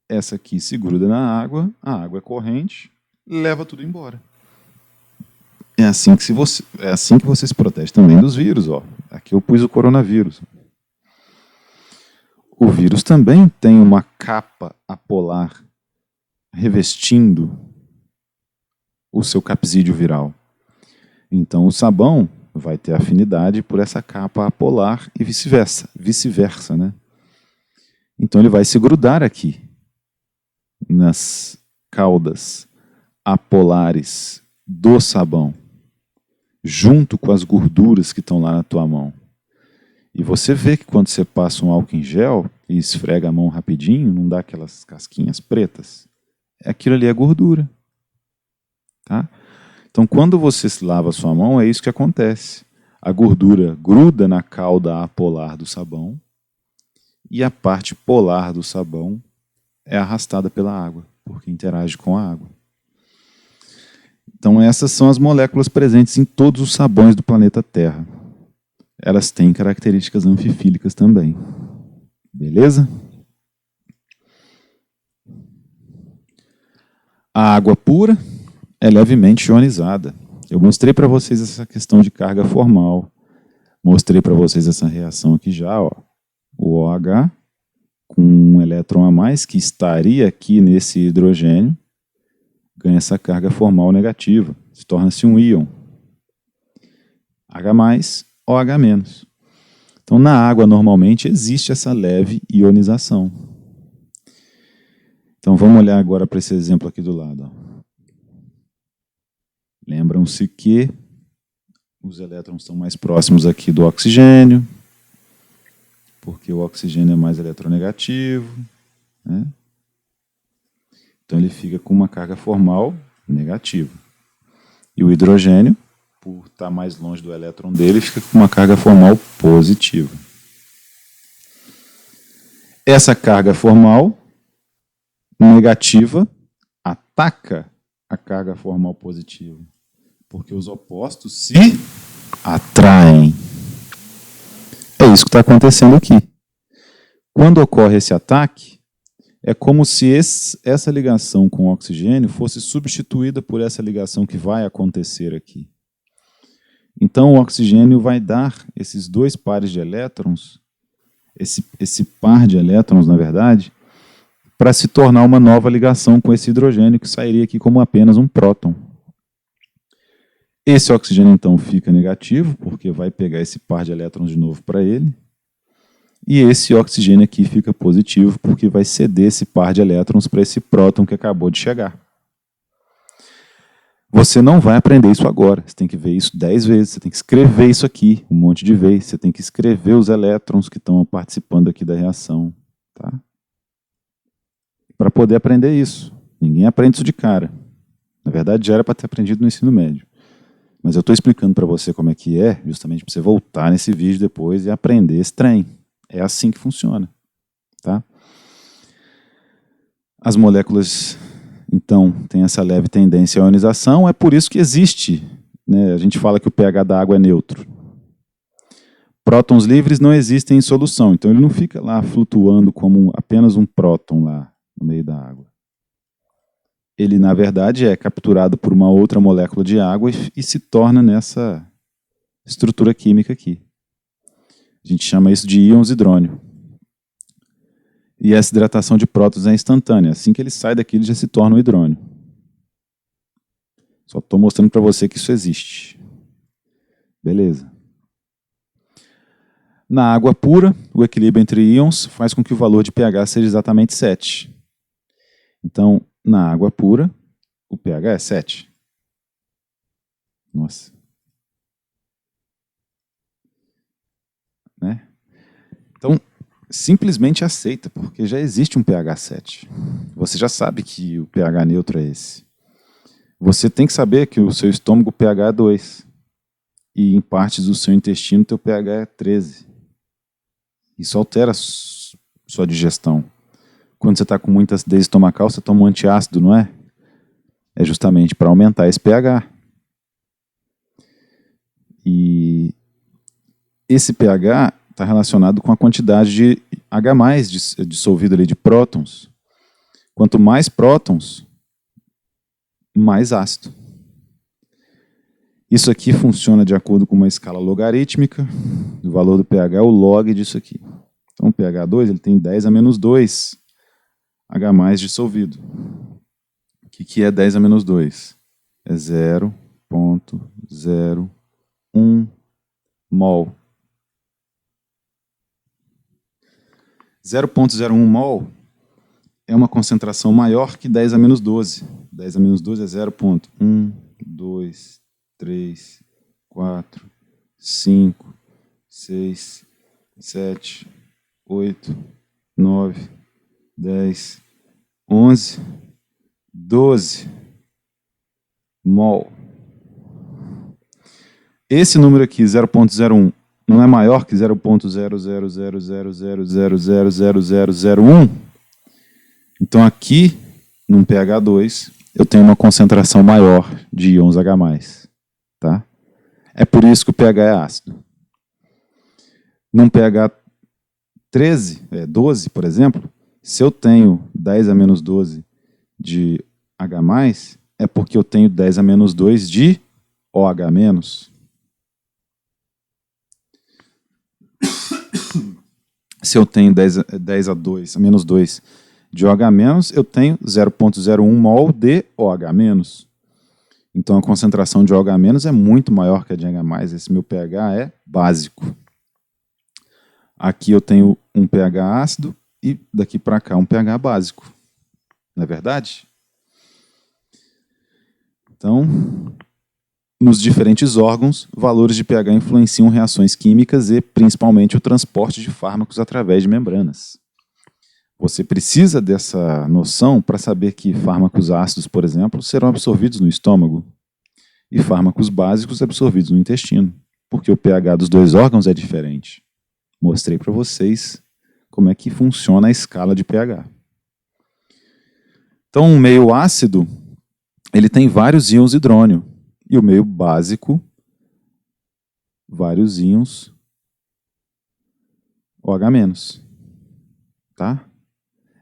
essa aqui se gruda na água, a água é corrente, leva tudo embora. É assim que você se protege também dos vírus. Ó. Aqui eu pus o coronavírus. O vírus também tem uma capa apolar revestindo o seu capsídeo viral. Então o sabão vai ter afinidade por essa capa apolar e vice-versa, né? Então ele vai se grudar aqui nas caudas apolares do sabão, junto com as gorduras que estão lá na tua mão. E você vê que quando você passa um álcool em gel e esfrega a mão rapidinho, não dá aquelas casquinhas pretas. Aquilo ali é gordura. Tá? Então, quando você lava a sua mão, é isso que acontece. A gordura gruda na cauda apolar do sabão e a parte polar do sabão é arrastada pela água, porque interage com a água. Então, essas são as moléculas presentes em todos os sabões do planeta Terra. Elas têm características anfifílicas também. Beleza? A água pura é levemente ionizada. Eu mostrei para vocês essa questão de carga formal. Mostrei para vocês essa reação aqui já. Ó. O OH com um elétron a mais, que estaria aqui nesse hidrogênio, ganha essa carga formal negativa. Se torna-se um íon. H+, OH-. Então, na água, normalmente, existe essa leve ionização. Então, vamos olhar agora para esse exemplo aqui do lado. Ó. Lembram-se que os elétrons estão mais próximos aqui do oxigênio, porque o oxigênio é mais eletronegativo, né? Então, ele fica com uma carga formal negativa. E o hidrogênio, por estar mais longe do elétron dele, fica com uma carga formal positiva. Essa carga formal negativa ataca a carga formal positiva, porque os opostos se atraem. É isso que está acontecendo aqui. Quando ocorre esse ataque, é como se essa ligação com o oxigênio fosse substituída por essa ligação que vai acontecer aqui. Então o oxigênio vai dar esses dois pares de elétrons, esse par de elétrons, na verdade, para se tornar uma nova ligação com esse hidrogênio, que sairia aqui como apenas um próton. Esse oxigênio, então, fica negativo, porque vai pegar esse par de elétrons de novo para ele. E esse oxigênio aqui fica positivo, porque vai ceder esse par de elétrons para esse próton que acabou de chegar. Você não vai aprender isso agora. Você tem que ver isso 10 vezes. Você tem que escrever isso aqui um monte de vezes. Você tem que escrever os elétrons que estão participando aqui da reação. Tá? Para poder aprender isso. Ninguém aprende isso de cara. Na verdade, já era para ter aprendido no ensino médio. Mas eu estou explicando para você como é que é, justamente para você voltar nesse vídeo depois e aprender esse trem. É assim que funciona. Tá? As moléculas, então, têm essa leve tendência à ionização, é por isso que existe, né, a gente fala que o pH da água é neutro. Prótons livres não existem em solução, então ele não fica lá flutuando como apenas um próton lá no meio da água. Ele, na verdade, é capturado por uma outra molécula de água e se torna nessa estrutura química aqui. A gente chama isso de íons hidrônio. E essa hidratação de prótons é instantânea. Assim que ele sai daqui, ele já se torna um hidrônio. Só estou mostrando para você que isso existe. Beleza. Na água pura, o equilíbrio entre íons faz com que o valor de pH seja exatamente 7. Então, na água pura, o pH é 7. Nossa. Né? Então, simplesmente aceita, porque já existe um pH 7. Você já sabe que o pH neutro é esse. Você tem que saber que o seu estômago, o pH é 2. E em partes do seu intestino, o teu pH é 13. Isso altera a sua digestão. Quando você está com muita acidez estomacal, você toma um antiácido, não é? É justamente para aumentar esse pH. E esse pH está relacionado com a quantidade de H+, dissolvido ali de prótons. Quanto mais prótons, mais ácido. Isso aqui funciona de acordo com uma escala logarítmica. O valor do pH é o log disso aqui. Então o pH 2 ele tem 10 a menos 2 H+ dissolvido. O que é 10 a menos 2? É 0,01 mol. 0,01 mol é uma concentração maior que 10 a menos 12. 10 a menos 12 é 0,1, 2, 3, 4, 5, 6, 7, 8, 9, 10, 11, 12 mol. Esse número aqui, 0,01, não é maior que 0,00000000001? Então aqui, num pH 2, eu tenho uma concentração maior de íons H+. Tá? É por isso que o pH é ácido. Num pH 13, 12, por exemplo, se eu tenho 10 a menos 12 de H+, é porque eu tenho 10 a menos 2 de OH-. Se eu tenho 10 a menos 2 de OH-, eu tenho 0,01 mol de OH-. Então a concentração de OH- é muito maior que a de H+. Esse meu pH é básico. Aqui eu tenho um pH ácido e daqui para cá um pH básico. Não é verdade? Então, nos diferentes órgãos, valores de pH influenciam reações químicas e, principalmente, o transporte de fármacos através de membranas. Você precisa dessa noção para saber que fármacos ácidos, por exemplo, serão absorvidos no estômago e fármacos básicos absorvidos no intestino, porque o pH dos dois órgãos é diferente. Mostrei para vocês como é que funciona a escala de pH. Então, um meio ácido, ele tem vários íons hidrônio. E o meio básico, vários íons OH-. Tá?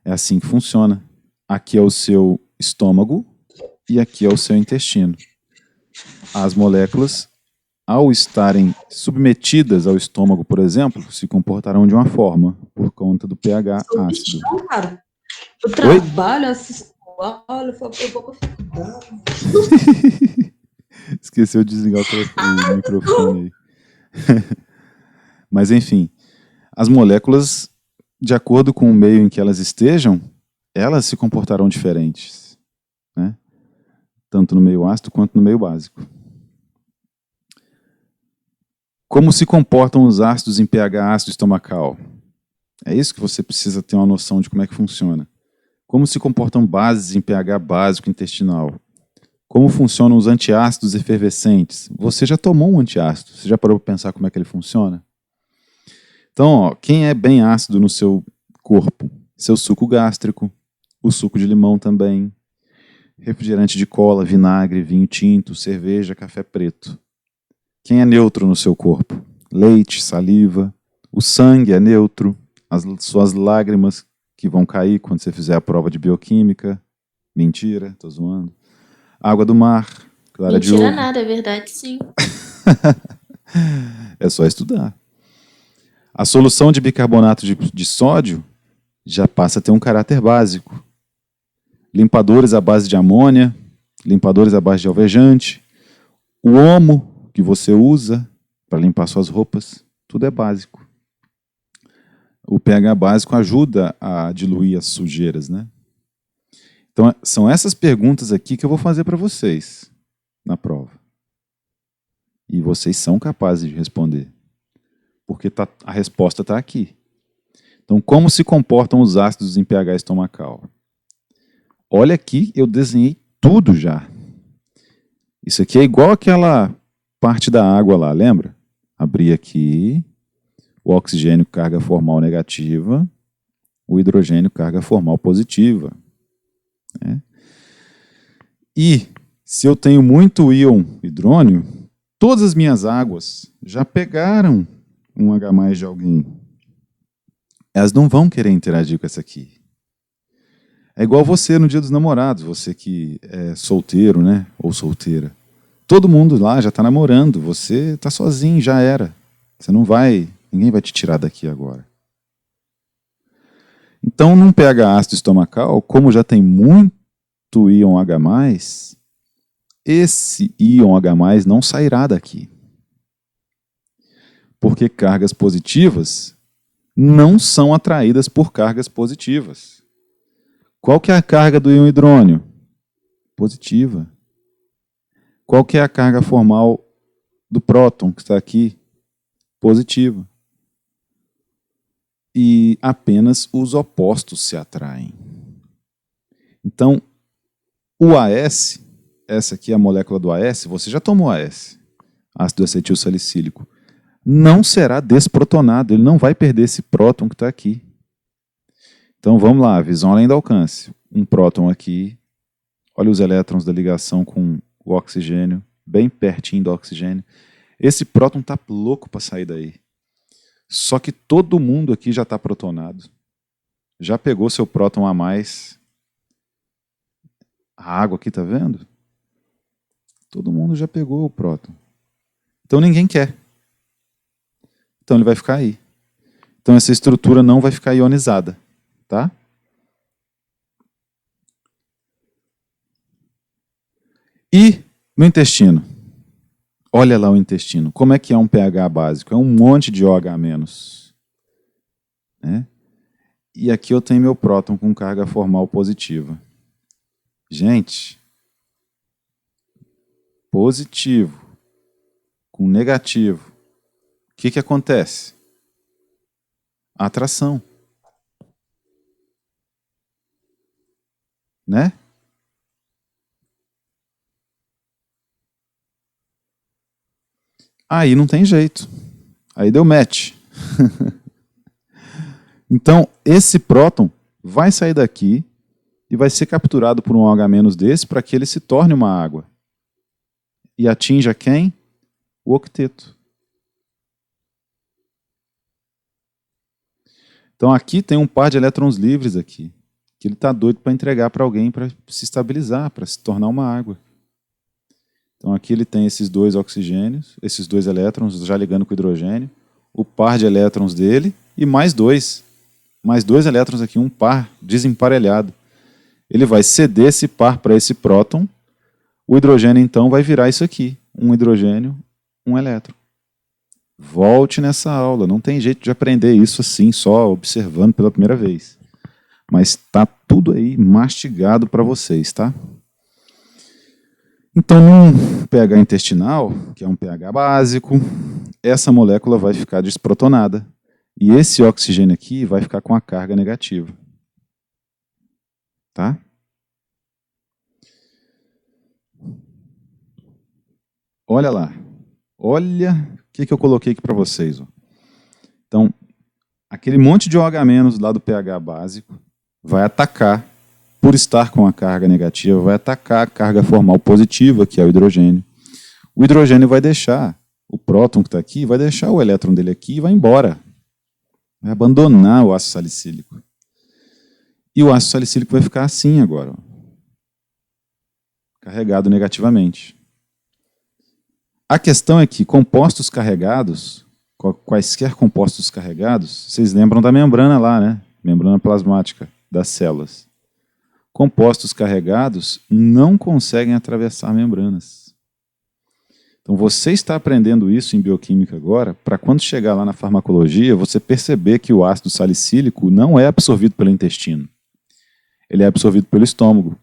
É assim que funciona. Aqui é o seu estômago e aqui é o seu intestino. As moléculas, ao estarem submetidas ao estômago, por exemplo, se comportarão de uma forma, por conta do pH ácido. Não, cara. Eu trabalho, assisto aula, eu vou para faculdade. Esqueceu de desligar o microfone aí. Mas enfim, as moléculas, de acordo com o meio em que elas estejam, elas se comportarão diferentes, né? Tanto no meio ácido quanto no meio básico. Como se comportam os ácidos em pH ácido estomacal? É isso que você precisa ter uma noção de como é que funciona. Como se comportam bases em pH básico intestinal? Como funcionam os antiácidos efervescentes? Você já tomou um antiácido? Você já parou para pensar como é que ele funciona? Então, ó, quem é bem ácido no seu corpo? Seu suco gástrico, o suco de limão também, refrigerante de cola, vinagre, vinho tinto, cerveja, café preto. Quem é neutro no seu corpo? Leite, saliva, o sangue é neutro, as suas lágrimas que vão cair quando você fizer a prova de bioquímica. Mentira, tô zoando. Água do mar, clara de Mentira ovo. nada, é verdade sim. É só estudar. A solução de bicarbonato de sódio já passa a ter um caráter básico. Limpadores à base de amônia, limpadores à base de alvejante, o omo que você usa para limpar suas roupas, tudo é básico. O pH básico ajuda a diluir as sujeiras, né? Então, são essas perguntas aqui que eu vou fazer para vocês na prova. E vocês são capazes de responder. Porque a resposta está aqui. Então, como se comportam os ácidos em pH estomacal? Olha aqui, eu desenhei tudo já. Isso aqui é igual aquela parte da água lá, lembra? Abri aqui, o oxigênio carga formal negativa, o hidrogênio carga formal positiva. Né? E se eu tenho muito íon hidrônio, todas as minhas águas já pegaram um H+ de alguém. Elas não vão querer interagir com essa aqui. É igual você no Dia dos Namorados, você que é solteiro, né? Ou solteira. Todo mundo lá já está namorando, você está sozinho, já era. Você não vai, ninguém vai te tirar daqui agora. Então, num pH ácido estomacal, como já tem muito íon H+, esse íon H+ não sairá daqui. Porque cargas positivas não são atraídas por cargas positivas. Qual que é a carga do íon hidrônio? Positiva. Qual que é a carga formal do próton, que está aqui? Positiva. E apenas os opostos se atraem. Então, o AS, essa aqui é a molécula do AS, você já tomou AS, ácido acetil salicílico, não será desprotonado, ele não vai perder esse próton que está aqui. Então vamos lá, visão além do alcance. Um próton aqui, olha os elétrons da ligação com o oxigênio, bem pertinho do oxigênio. Esse próton está louco para sair daí. Só que todo mundo aqui já está protonado. Já pegou seu próton a mais. A água aqui, tá vendo? Todo mundo já pegou o próton. Então ninguém quer. Então ele vai ficar aí. Então essa estrutura não vai ficar ionizada. Tá? E no intestino? Olha lá o intestino. Como é que é um pH básico? É um monte de OH-. Né? E aqui eu tenho meu próton com carga formal positiva. Gente, positivo com negativo. O que acontece? Atração. Né? Aí não tem jeito. Aí deu match. Então, esse próton vai sair daqui e vai ser capturado por um OH- desse para que ele se torne uma água. E atinja quem? O octeto. Então aqui tem um par de elétrons livres aqui, que ele está doido para entregar para alguém para se estabilizar, para se tornar uma água. Então aqui ele tem esses dois oxigênios, esses dois elétrons já ligando com o hidrogênio, o par de elétrons dele e mais dois elétrons aqui, um par desemparelhado. Ele vai ceder esse par para esse próton, o hidrogênio então vai virar isso aqui, um hidrogênio, um elétron. Volte nessa aula, não tem jeito de aprender isso assim, só observando pela primeira vez. Mas está tudo aí mastigado para vocês, tá? Então, num pH intestinal, que é um pH básico, essa molécula vai ficar desprotonada. E esse oxigênio aqui vai ficar com a carga negativa. Tá? Olha lá. Olha o que eu coloquei aqui para vocês. Ó. Então, aquele monte de OH- lá do pH básico vai atacar, por estar com a carga negativa, vai atacar a carga formal positiva, que é o hidrogênio. O hidrogênio vai deixar, o próton que está aqui, vai deixar o elétron dele aqui e vai embora. Vai abandonar o ácido salicílico. E o ácido salicílico vai ficar assim agora, ó, carregado negativamente. A questão é que compostos carregados, quaisquer compostos carregados, vocês lembram da membrana lá, né? Membrana plasmática das células. Compostos carregados não conseguem atravessar membranas. Então você está aprendendo isso em bioquímica agora, para quando chegar lá na farmacologia, você perceber que o ácido salicílico não é absorvido pelo intestino. Ele é absorvido pelo estômago.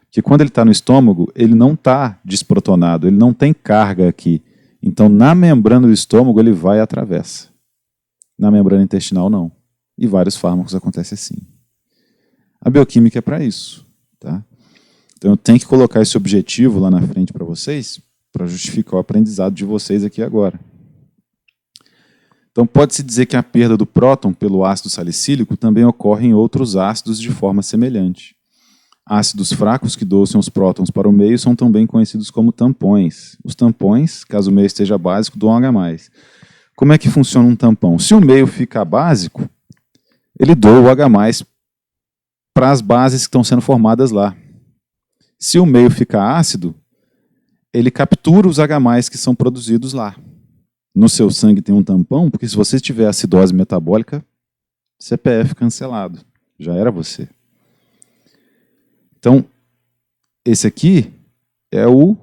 Porque quando ele está no estômago, ele não está desprotonado, ele não tem carga aqui. Então, na membrana do estômago, ele vai e atravessa. Na membrana intestinal, não. E vários fármacos acontecem assim. A bioquímica é para isso. Tá? Então, eu tenho que colocar esse objetivo lá na frente para vocês, para justificar o aprendizado de vocês aqui agora. Então, pode-se dizer que a perda do próton pelo ácido salicílico também ocorre em outros ácidos de forma semelhante. Ácidos fracos que doçam os prótons para o meio são também conhecidos como tampões. Os tampões, caso o meio esteja básico, doam H+. Como é que funciona um tampão? Se o meio ficar básico, ele doa o H+, para as bases que estão sendo formadas lá. Se o meio ficar ácido, ele captura os H+, que são produzidos lá. No seu sangue tem um tampão, porque se você tiver acidose metabólica, CPF cancelado. Já era você. Então, esse aqui é o...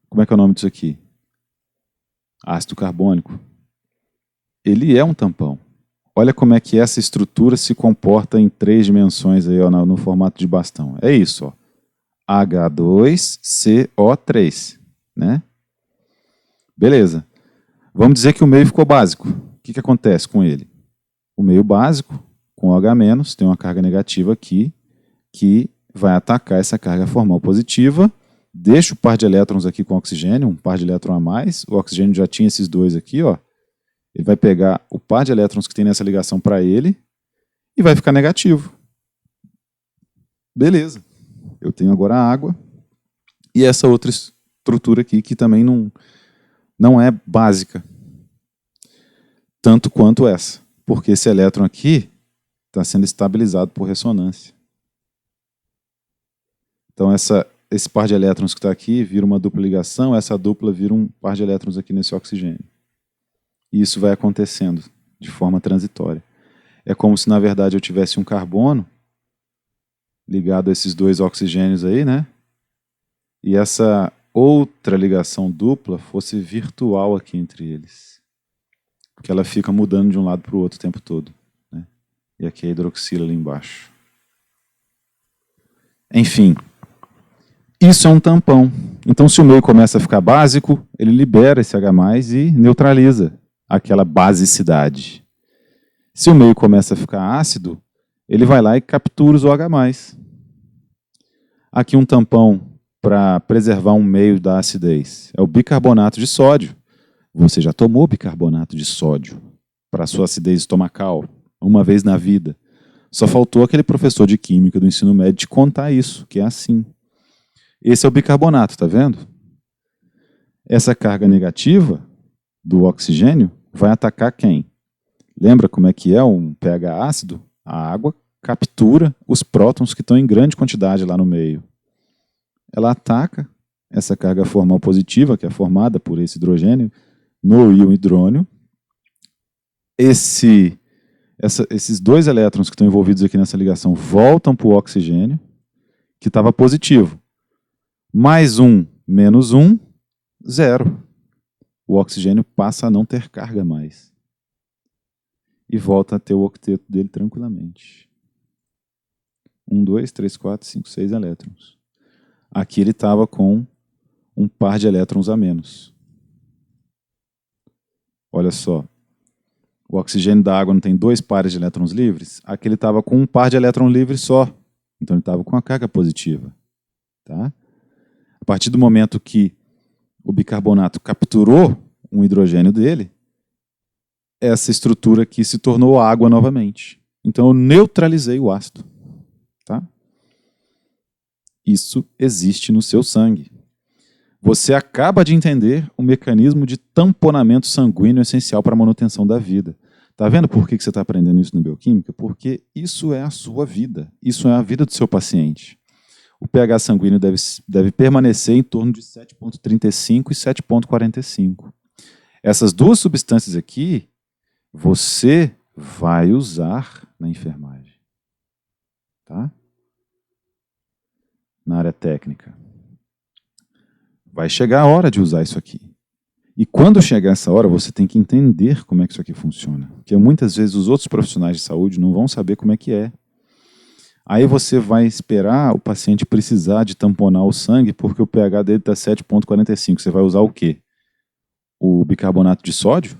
Como é que é o nome disso aqui? Ácido carbônico. Ele é um tampão. Olha como é que essa estrutura se comporta em 3 dimensões aí, ó, no formato de bastão. É isso, ó. H2CO3, né? Beleza. Vamos dizer que o meio ficou básico. O que acontece com ele? O meio básico, com OH-, tem uma carga negativa aqui, que vai atacar essa carga formal positiva, deixa o par de elétrons aqui com oxigênio, um par de elétrons a mais, o oxigênio já tinha esses dois aqui, ó. Ele vai pegar o par de elétrons que tem nessa ligação para ele e vai ficar negativo. Beleza. Eu tenho agora a água e essa outra estrutura aqui que também não é básica, tanto quanto essa, porque esse elétron aqui está sendo estabilizado por ressonância. Então esse par de elétrons que está aqui vira uma dupla ligação, essa dupla vira um par de elétrons aqui nesse oxigênio. E isso vai acontecendo de forma transitória. É como se, na verdade, eu tivesse um carbono ligado a esses dois oxigênios aí, né? E essa outra ligação dupla fosse virtual aqui entre eles. Porque ela fica mudando de um lado para o outro o tempo todo, né? E aqui a hidroxila ali embaixo. Enfim, isso é um tampão. Então, se o meio começa a ficar básico, ele libera esse H+, e neutraliza aquela basicidade. Se o meio começa a ficar ácido, ele vai lá e captura os OH+. Aqui um tampão para preservar um meio da acidez. É o bicarbonato de sódio. Você já tomou bicarbonato de sódio para a sua acidez estomacal uma vez na vida. Só faltou aquele professor de química do ensino médio te contar isso, que é assim. Esse é o bicarbonato, tá vendo? Essa carga negativa do oxigênio vai atacar quem? Lembra como é que é um pH ácido? A água captura os prótons que estão em grande quantidade lá no meio. Ela ataca essa carga formal positiva, que é formada por esse hidrogênio, no íon hidrônio. Esses 2 elétrons que estão envolvidos aqui nessa ligação voltam para o oxigênio, que estava positivo. Mais 1, menos 1, 0. O oxigênio passa a não ter carga mais. E volta a ter o octeto dele tranquilamente. 1, 2, 3, 4, 5, 6 elétrons. Aqui ele estava com um par de elétrons a menos. Olha só. O oxigênio da água não tem 2 pares de elétrons livres? Aqui ele estava com um par de elétrons livres só. Então ele estava com a carga positiva. Tá? A partir do momento que o bicarbonato capturou um hidrogênio dele, essa estrutura aqui se tornou água novamente. Então eu neutralizei o ácido. Tá? Isso existe no seu sangue. Você acaba de entender o mecanismo de tamponamento sanguíneo essencial para a manutenção da vida. Tá vendo por que você está aprendendo isso na bioquímica? Porque isso é a sua vida. Isso é a vida do seu paciente. O pH sanguíneo deve permanecer em torno de 7,35 e 7,45. Essas duas substâncias aqui, você vai usar na enfermagem. Tá? Na área técnica. Vai chegar a hora de usar isso aqui. E quando chegar essa hora, você tem que entender como é que isso aqui funciona. Porque muitas vezes os outros profissionais de saúde não vão saber como é que é. Aí você vai esperar o paciente precisar de tamponar o sangue porque o pH dele está 7,45. Você vai usar o quê? O bicarbonato de sódio?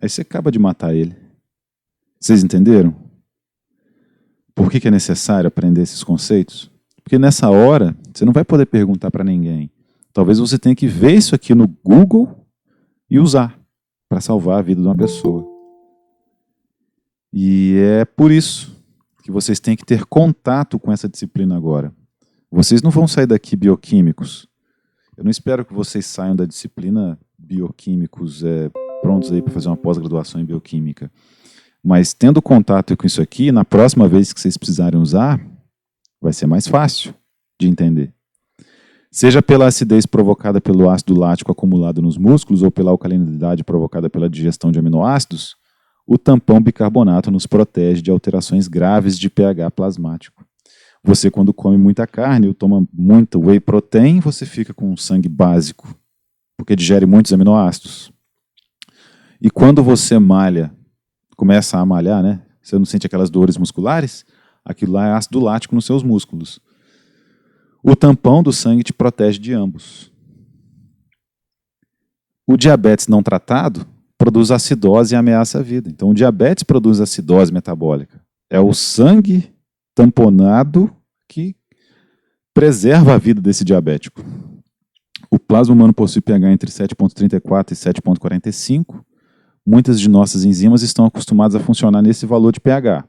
Aí você acaba de matar ele. Vocês entenderam? Por que é necessário aprender esses conceitos? Porque nessa hora, você não vai poder perguntar para ninguém. Talvez você tenha que ver isso aqui no Google e usar para salvar a vida de uma pessoa. E é por isso que vocês têm que ter contato com essa disciplina agora. Vocês não vão sair daqui bioquímicos. Eu não espero que vocês saiam da disciplina bioquímicos prontos aí para fazer uma pós-graduação em bioquímica. Mas tendo contato com isso aqui, na próxima vez que vocês precisarem usar, vai ser mais fácil de entender. Seja pela acidez provocada pelo ácido lático acumulado nos músculos ou pela alcalinidade provocada pela digestão de aminoácidos, o tampão bicarbonato nos protege de alterações graves de pH plasmático. Você, quando come muita carne ou toma muita whey protein, você fica com um sangue básico, porque digere muitos aminoácidos. E quando você malha, começa a malhar, né? Você não sente aquelas dores musculares? Aquilo lá é ácido lático nos seus músculos. O tampão do sangue te protege de ambos. O diabetes não tratado produz acidose e ameaça a vida. Então o diabetes produz acidose metabólica. É o sangue tamponado que preserva a vida desse diabético. O plasma humano possui pH entre 7,34 e 7,45. Muitas de nossas enzimas estão acostumadas a funcionar nesse valor de pH.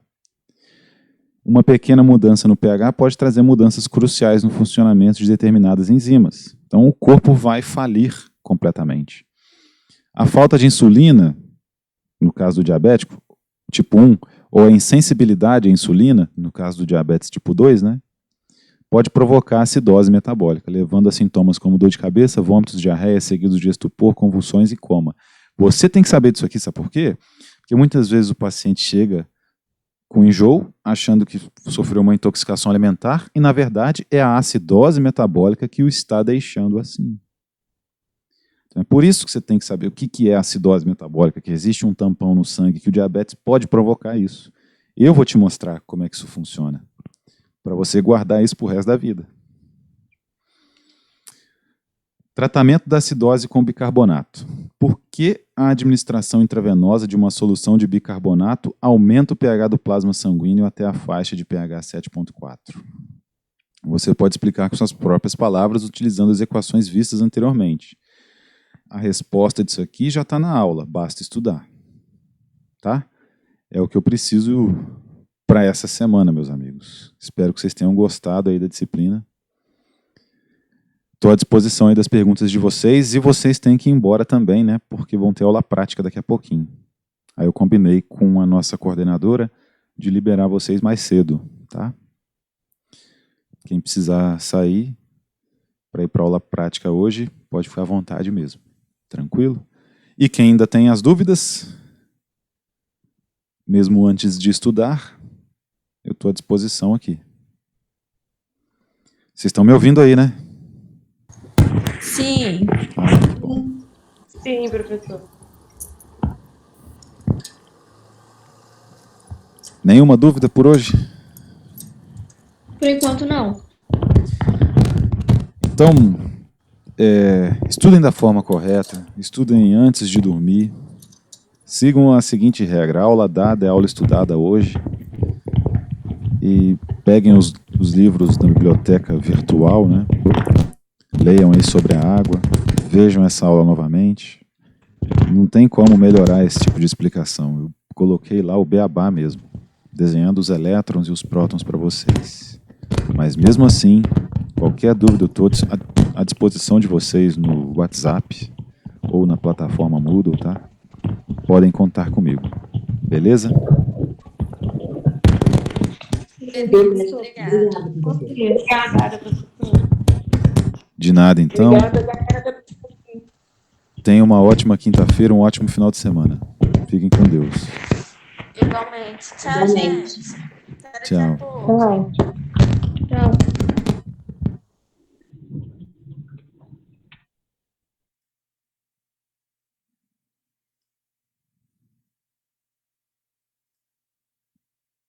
Uma pequena mudança no pH pode trazer mudanças cruciais no funcionamento de determinadas enzimas. Então o corpo vai falir completamente. A falta de insulina, no caso do diabético, tipo 1, ou a insensibilidade à insulina, no caso do diabetes tipo 2, né, pode provocar acidose metabólica, levando a sintomas como dor de cabeça, vômitos, diarreia, seguidos de estupor, convulsões e coma. Você tem que saber disso aqui, sabe por quê? Porque muitas vezes o paciente chega com enjoo, achando que sofreu uma intoxicação alimentar, e na verdade é a acidose metabólica que o está deixando assim. Então é por isso que você tem que saber o que é a acidose metabólica, que existe um tampão no sangue, que o diabetes pode provocar isso. Eu vou te mostrar como é que isso funciona, para você guardar isso pro resto da vida. Tratamento da acidose com bicarbonato. Por que a administração intravenosa de uma solução de bicarbonato aumenta o pH do plasma sanguíneo até a faixa de pH 7,4? Você pode explicar com suas próprias palavras utilizando as equações vistas anteriormente. A resposta disso aqui já está na aula, basta estudar. Tá? É o que eu preciso para essa semana, meus amigos. Espero que vocês tenham gostado aí da disciplina. Estou à disposição aí das perguntas de vocês, e vocês têm que ir embora também, né? Porque vão ter aula prática daqui a pouquinho. Aí eu combinei com a nossa coordenadora de liberar vocês mais cedo, tá? Quem precisar sair para ir para a aula prática hoje, pode ficar à vontade mesmo. Tranquilo? E quem ainda tem as dúvidas, mesmo antes de estudar, eu estou à disposição aqui. Vocês estão me ouvindo aí, né? Sim. Sim, professor. Nenhuma dúvida por hoje? Por enquanto, não. Então, estudem da forma correta, estudem antes de dormir, sigam a seguinte regra: a aula dada é aula estudada hoje, e peguem os livros da biblioteca virtual, né? Leiam aí sobre a água, vejam essa aula novamente, Não tem como melhorar esse tipo de explicação. Eu coloquei lá o beabá mesmo, desenhando os elétrons e os prótons para vocês. Mas mesmo assim, qualquer dúvida, eu estou à disposição de vocês no WhatsApp ou na plataforma Moodle, tá? Podem contar comigo. Beleza? Beleza, obrigada. Obrigada, professor. De nada, então. Tenham uma ótima quinta-feira, um ótimo final de semana. Fiquem com Deus. Igualmente. Tchau, Igualmente. gente. Até daqui a Tchau. pouco. Tchau.